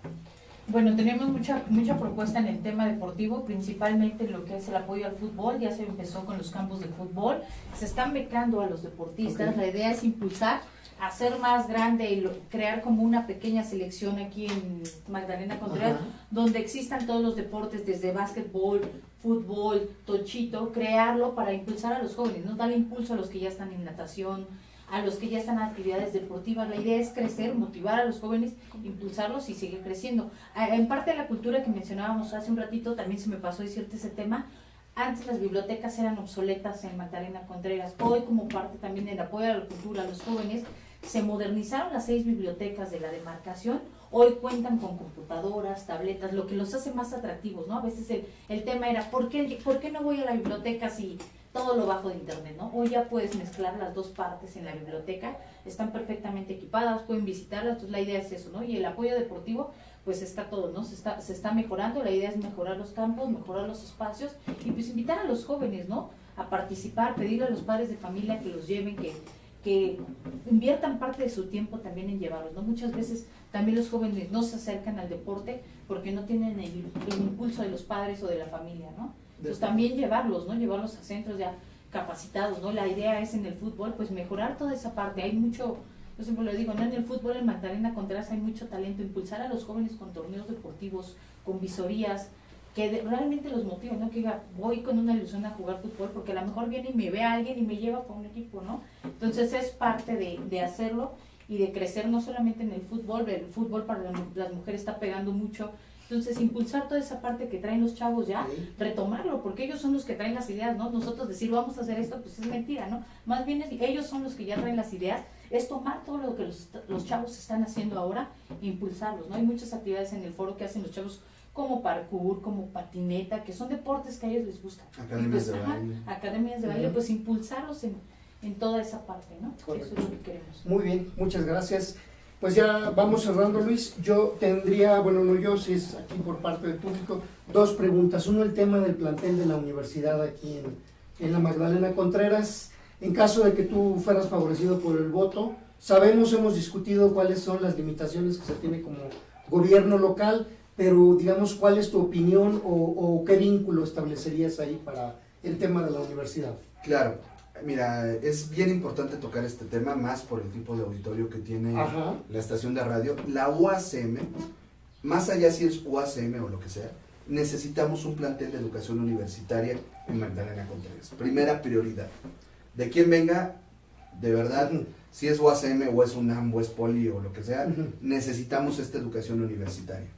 Speaker 4: Bueno, tenemos mucha propuesta en el tema deportivo, principalmente en lo que es el apoyo al fútbol. Ya se empezó con los campos de fútbol, se están becando a los deportistas. La idea es impulsar, hacer más grande y crear como una pequeña selección aquí en Magdalena Contreras, donde existan todos los deportes, desde básquetbol, fútbol, tochito, crearlo para impulsar a los jóvenes, no darle impulso a los que ya están en natación, a los que ya están en actividades deportivas. La idea es crecer, motivar a los jóvenes, impulsarlos y seguir creciendo. En parte de la cultura que mencionábamos hace un ratito, también se me pasó decirte ese tema. Antes las bibliotecas eran obsoletas en Magdalena Contreras. Hoy, como parte también del apoyo a la cultura a los jóvenes, se modernizaron las 6 bibliotecas de la demarcación. Hoy cuentan con computadoras, tabletas, lo que los hace más atractivos, ¿no? A veces el tema era, ¿por qué no voy a la biblioteca si todo lo bajo de internet, ¿no? Hoy ya puedes mezclar las dos partes en la biblioteca, están perfectamente equipadas, pueden visitarlas. Entonces la idea es eso, ¿no? Y el apoyo deportivo, pues está todo, ¿no? Se está mejorando. La idea es mejorar los campos, mejorar los espacios y pues invitar a los jóvenes, ¿no? A participar, pedirle a los padres de familia que los lleven, que inviertan parte de su tiempo también en llevarlos, ¿no? Muchas veces también los jóvenes no se acercan al deporte porque no tienen el impulso de los padres o de la familia, ¿no? Entonces también llevarlos, ¿no? Llevarlos a centros ya capacitados, ¿no? La idea es en el fútbol, pues mejorar toda esa parte. Hay mucho, yo siempre lo digo, ¿no? En el fútbol en Magdalena Contreras hay mucho talento, impulsar a los jóvenes con torneos deportivos, con visorías, que realmente los motiven, ¿no? Que diga, voy con una ilusión a jugar fútbol, porque a lo mejor viene y me ve a alguien y me lleva por un equipo, ¿no? Entonces es parte de hacerlo y de crecer no solamente en el fútbol para las mujeres está pegando mucho. Entonces, impulsar toda esa parte que traen los chavos ya, retomarlo, porque ellos son los que traen las ideas, ¿no? Nosotros decir, vamos a hacer esto, pues es mentira, ¿no? Más bien ellos son los que ya traen las ideas, es tomar todo lo que los chavos están haciendo ahora e impulsarlos, ¿no? Hay muchas actividades en el foro que hacen los chavos, como parkour, como patineta, que son deportes que a ellos les gustan.
Speaker 2: Academias de baile.
Speaker 4: Academias de baile, pues impulsarlos en toda esa parte, ¿no? Correcto. Eso es lo que queremos.
Speaker 1: Muy bien, muchas gracias. Pues ya vamos cerrando, Luis. Yo tendría, bueno, no yo, si es aquí por parte del público, 2 preguntas. Uno, el tema del plantel de la universidad aquí en la Magdalena Contreras. En caso de que tú fueras favorecido por el voto, hemos discutido cuáles son las limitaciones que se tiene como gobierno local, pero digamos, ¿cuál es tu opinión o qué vínculo establecerías ahí para el tema de la universidad?
Speaker 2: Claro. Mira, es bien importante tocar este tema, más por el tipo de auditorio que tiene la estación de radio. La UACM, más allá si es UACM o lo que sea, necesitamos un plantel de educación universitaria en Magdalena Contreras. Primera prioridad. De quien venga, de verdad, si es UACM o es UNAM o es Poli o lo que sea, necesitamos esta educación universitaria.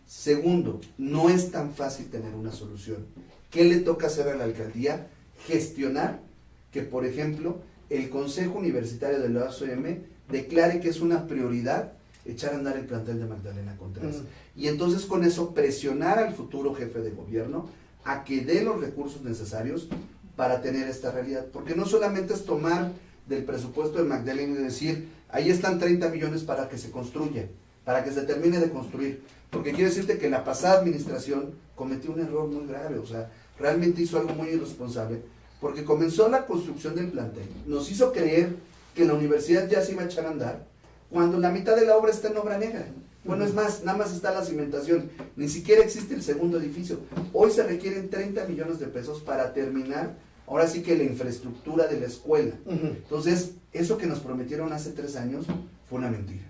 Speaker 2: Segundo, no es tan fácil tener una solución. ¿Qué le toca hacer a la alcaldía? Gestionar que, por ejemplo, el Consejo Universitario de la UACM declare que es una prioridad echar a andar el plantel de Magdalena Contreras. Y entonces con eso presionar al futuro jefe de gobierno a que dé los recursos necesarios para tener esta realidad. Porque no solamente es tomar del presupuesto de Magdalena y decir, ahí están 30 millones para que se construya, para que se termine de construir. Porque quiero decirte que la pasada administración cometió un error muy grave, o sea, realmente hizo algo muy irresponsable, porque comenzó la construcción del plantel, nos hizo creer que la universidad ya se iba a echar a andar, cuando la mitad de la obra está en obra negra. Bueno, es más, nada más está la cimentación, ni siquiera existe el segundo edificio. Hoy se requieren 30 millones de pesos para terminar, ahora sí que la infraestructura de la escuela. Entonces, eso que nos prometieron hace 3 años fue una mentira.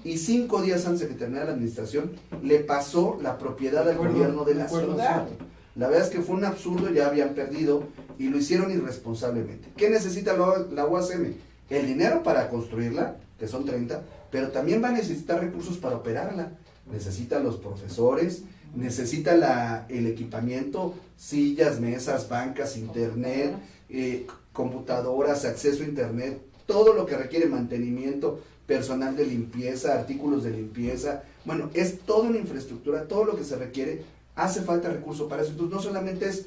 Speaker 2: Y 5 días antes de que terminara la administración, le pasó la propiedad al gobierno de la ciudad. La verdad es que fue un absurdo, ya habían perdido y lo hicieron irresponsablemente. ¿Qué necesita la UACM? El dinero para construirla, que son 30, pero también va a necesitar recursos para operarla. Necesita los profesores, necesita el equipamiento, sillas, mesas, bancas, internet, computadoras, acceso a internet, todo lo que requiere mantenimiento, personal de limpieza, artículos de limpieza. Bueno, es toda una infraestructura, todo lo que se requiere. Hace falta recurso para eso. Entonces no solamente es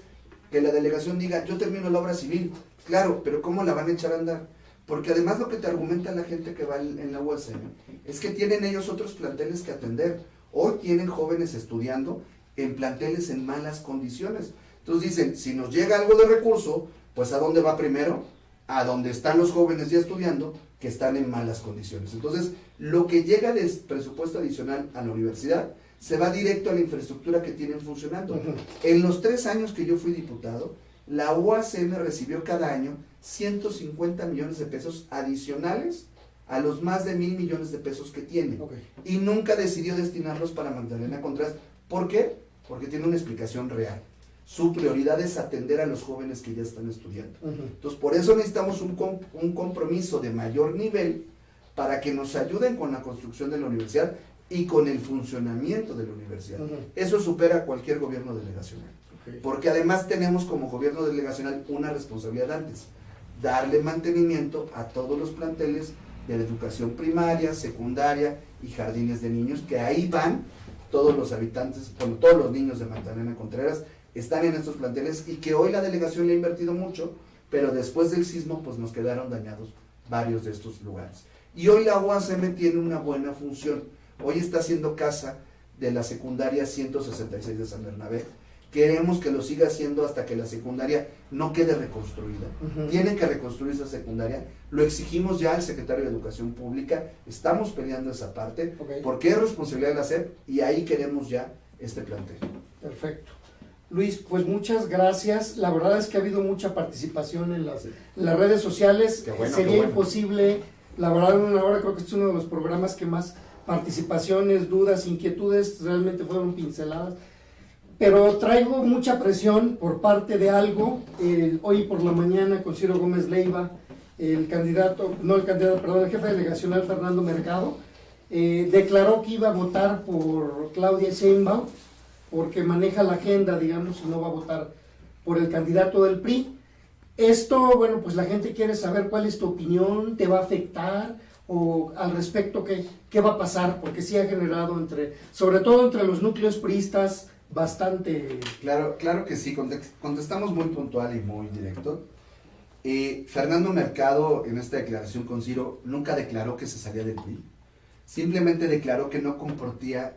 Speaker 2: que la delegación diga, yo termino la obra civil, claro, pero ¿cómo la van a echar a andar? Porque además lo que te argumenta la gente que va en la UACM es que tienen ellos otros planteles que atender, Hoy tienen jóvenes estudiando en planteles en malas condiciones. Entonces dicen, si nos llega algo de recurso, pues ¿a dónde va primero? A donde están los jóvenes ya estudiando, que están en malas condiciones. Entonces, lo que llega de presupuesto adicional a la universidad, se va directo a la infraestructura que tienen funcionando.
Speaker 1: Ujú.
Speaker 2: En los 3 años que yo fui diputado, la UACM recibió cada año 150 millones de pesos adicionales a los más de 1,000 millones de pesos que tiene.
Speaker 1: Ok.
Speaker 2: Y nunca decidió destinarlos para Magdalena Contreras. ¿Por qué? Porque tiene una explicación real. Su prioridad es atender a los jóvenes que ya están estudiando.
Speaker 1: Ujú.
Speaker 2: Entonces, por eso necesitamos un compromiso de mayor nivel para que nos ayuden con la construcción de la universidad y con el funcionamiento de la universidad.
Speaker 1: Ujú.
Speaker 2: Eso supera cualquier gobierno delegacional.
Speaker 1: Ok.
Speaker 2: Porque además tenemos como gobierno delegacional una responsabilidad antes, darle mantenimiento a todos los planteles de la educación primaria, secundaria y jardines de niños, que ahí van todos los habitantes, bueno, todos los niños de Magdalena Contreras están en estos planteles y que hoy la delegación le ha invertido mucho, pero después del sismo pues nos quedaron dañados varios de estos lugares. Y hoy la UACM tiene una buena función. Hoy está haciendo casa de la secundaria 166 de San Bernabé. Queremos que lo siga haciendo hasta que la secundaria no quede reconstruida.
Speaker 1: Ujú.
Speaker 2: Tiene que reconstruir esa secundaria. Lo exigimos ya al secretario de Educación Pública. Estamos peleando esa parte
Speaker 1: Ok.
Speaker 2: porque es responsabilidad de la SEP y ahí queremos ya este plantel.
Speaker 1: Perfecto. Luis, pues muchas gracias. La verdad es que ha habido mucha participación en las redes sociales.
Speaker 2: Qué bueno,
Speaker 1: Sería
Speaker 2: qué bueno.
Speaker 1: imposible, la verdad, en una hora creo que este es uno de los programas que más participaciones, dudas, inquietudes realmente fueron pinceladas. Pero traigo mucha presión por parte de algo. Hoy por la mañana con Ciro Gómez Leiva, el jefe delegacional Fernando Mercado, declaró que iba a votar por Claudia Sheinbaum, porque maneja la agenda, digamos, y no va a votar por el candidato del PRI. Esto, bueno, pues la gente quiere saber cuál es tu opinión, ¿te va a afectar? O al respecto, ¿qué va a pasar? Porque sí ha generado, sobre todo entre los núcleos priistas, bastante...
Speaker 2: Claro que sí, contestamos muy puntual y muy directo. Fernando Mercado, en esta declaración con Ciro, nunca declaró que se salía del PRI. Simplemente declaró que no compartía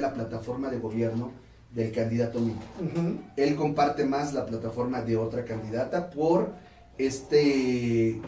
Speaker 2: la plataforma de gobierno del candidato Mico.
Speaker 1: Ujú.
Speaker 2: Él comparte más la plataforma de otra candidata por este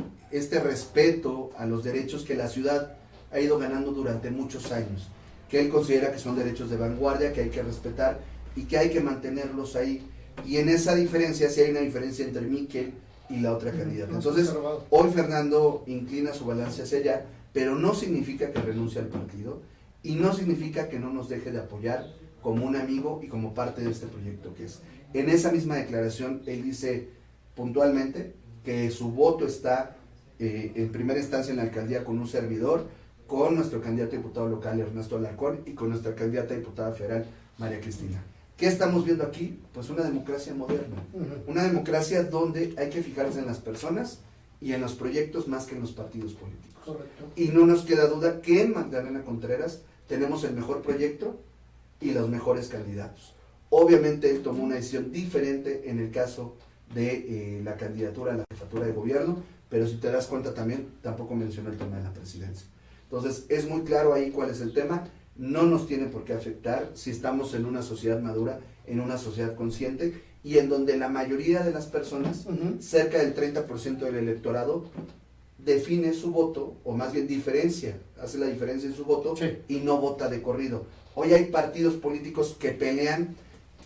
Speaker 2: respeto a los derechos que la ciudad ha ido ganando durante muchos años, que él considera que son derechos de vanguardia, que hay que respetar y que hay que mantenerlos ahí. Y en esa diferencia, sí hay una diferencia entre Miquel y la otra candidata.
Speaker 1: Más
Speaker 2: Entonces,
Speaker 1: conservador.
Speaker 2: hoy Fernando inclina su balance hacia allá, pero no significa que renuncie al partido y no significa que no nos deje de apoyar como un amigo y como parte de este proyecto que es. En esa misma declaración, él dice puntualmente que su voto está en primera instancia en la alcaldía con un servidor, con nuestro candidato a diputado local Ernesto Alarcón y con nuestra candidata a diputada federal María Cristina. ¿Qué estamos viendo aquí? Pues una democracia moderna,
Speaker 1: Ujú.
Speaker 2: una democracia donde hay que fijarse en las personas y en los proyectos más que en los partidos políticos.
Speaker 1: Correcto.
Speaker 2: Y no nos queda duda que en Magdalena Contreras tenemos el mejor proyecto y los mejores candidatos. Obviamente él tomó una decisión diferente en el caso de la candidatura a la jefatura de gobierno, pero si te das cuenta también, tampoco mencionó el tema de la presidencia. Entonces es muy claro ahí cuál es el tema, no nos tiene por qué afectar si estamos en una sociedad madura, en una sociedad consciente y en donde la mayoría de las personas,
Speaker 1: Ujú.
Speaker 2: cerca del 30% del electorado, define su voto, o más bien hace la diferencia en su voto
Speaker 1: Sí.
Speaker 2: y no vota de corrido. Hoy hay partidos políticos que pelean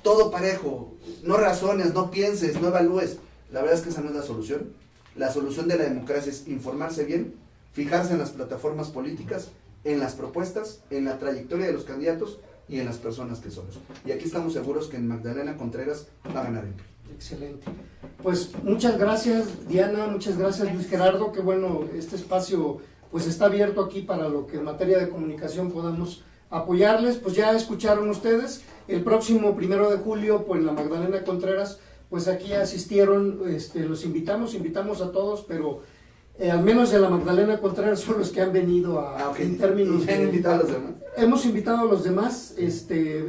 Speaker 2: todo parejo, no razones, no pienses, no evalúes. La verdad es que esa no es la solución. La solución de la democracia es informarse bien, fijarse en las plataformas políticas, en las propuestas, en la trayectoria de los candidatos y en las personas que somos. Y aquí estamos seguros que en Magdalena Contreras va a ganar el PRI.
Speaker 1: Excelente. Pues muchas gracias, Diana, muchas gracias, Luis Gerardo, que bueno, este espacio pues está abierto aquí para lo que en materia de comunicación podamos apoyarles. Pues ya escucharon ustedes, el próximo 1 de julio, pues en la Magdalena Contreras, pues aquí asistieron, los invitamos a todos, pero al menos de la Magdalena Contreras son los que han venido
Speaker 2: Ok.
Speaker 1: en términos
Speaker 2: ¿Y han invitado a los demás?
Speaker 1: Hemos invitado a los demás,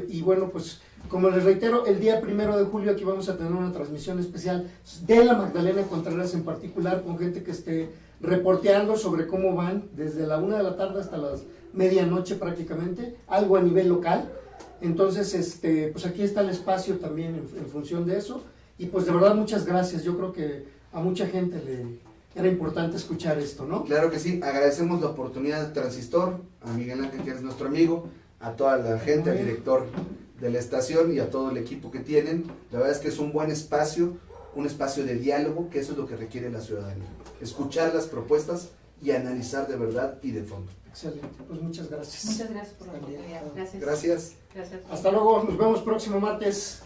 Speaker 1: y bueno, pues como les reitero, el día 1 de julio aquí vamos a tener una transmisión especial de la Magdalena Contreras en particular, con gente que esté reporteando sobre cómo van desde la 1 de la tarde hasta las medianoche prácticamente, algo a nivel local. Entonces, pues aquí está el espacio también en función de eso. Y pues de verdad muchas gracias. Yo creo que a mucha gente le era importante escuchar esto, ¿no?
Speaker 2: Claro que sí, agradecemos la oportunidad de Transistor, a Miguel Ángel, que es nuestro amigo, a toda la gente, al director de la estación y a todo el equipo que tienen. La verdad es que es un buen espacio, un espacio de diálogo, que eso es lo que requiere la ciudadanía. Escuchar las propuestas y analizar de verdad y de fondo.
Speaker 1: Excelente, pues muchas gracias.
Speaker 4: Muchas gracias por la oportunidad. Gracias.
Speaker 2: Gracias.
Speaker 4: Gracias.
Speaker 1: Hasta luego, nos vemos próximo martes.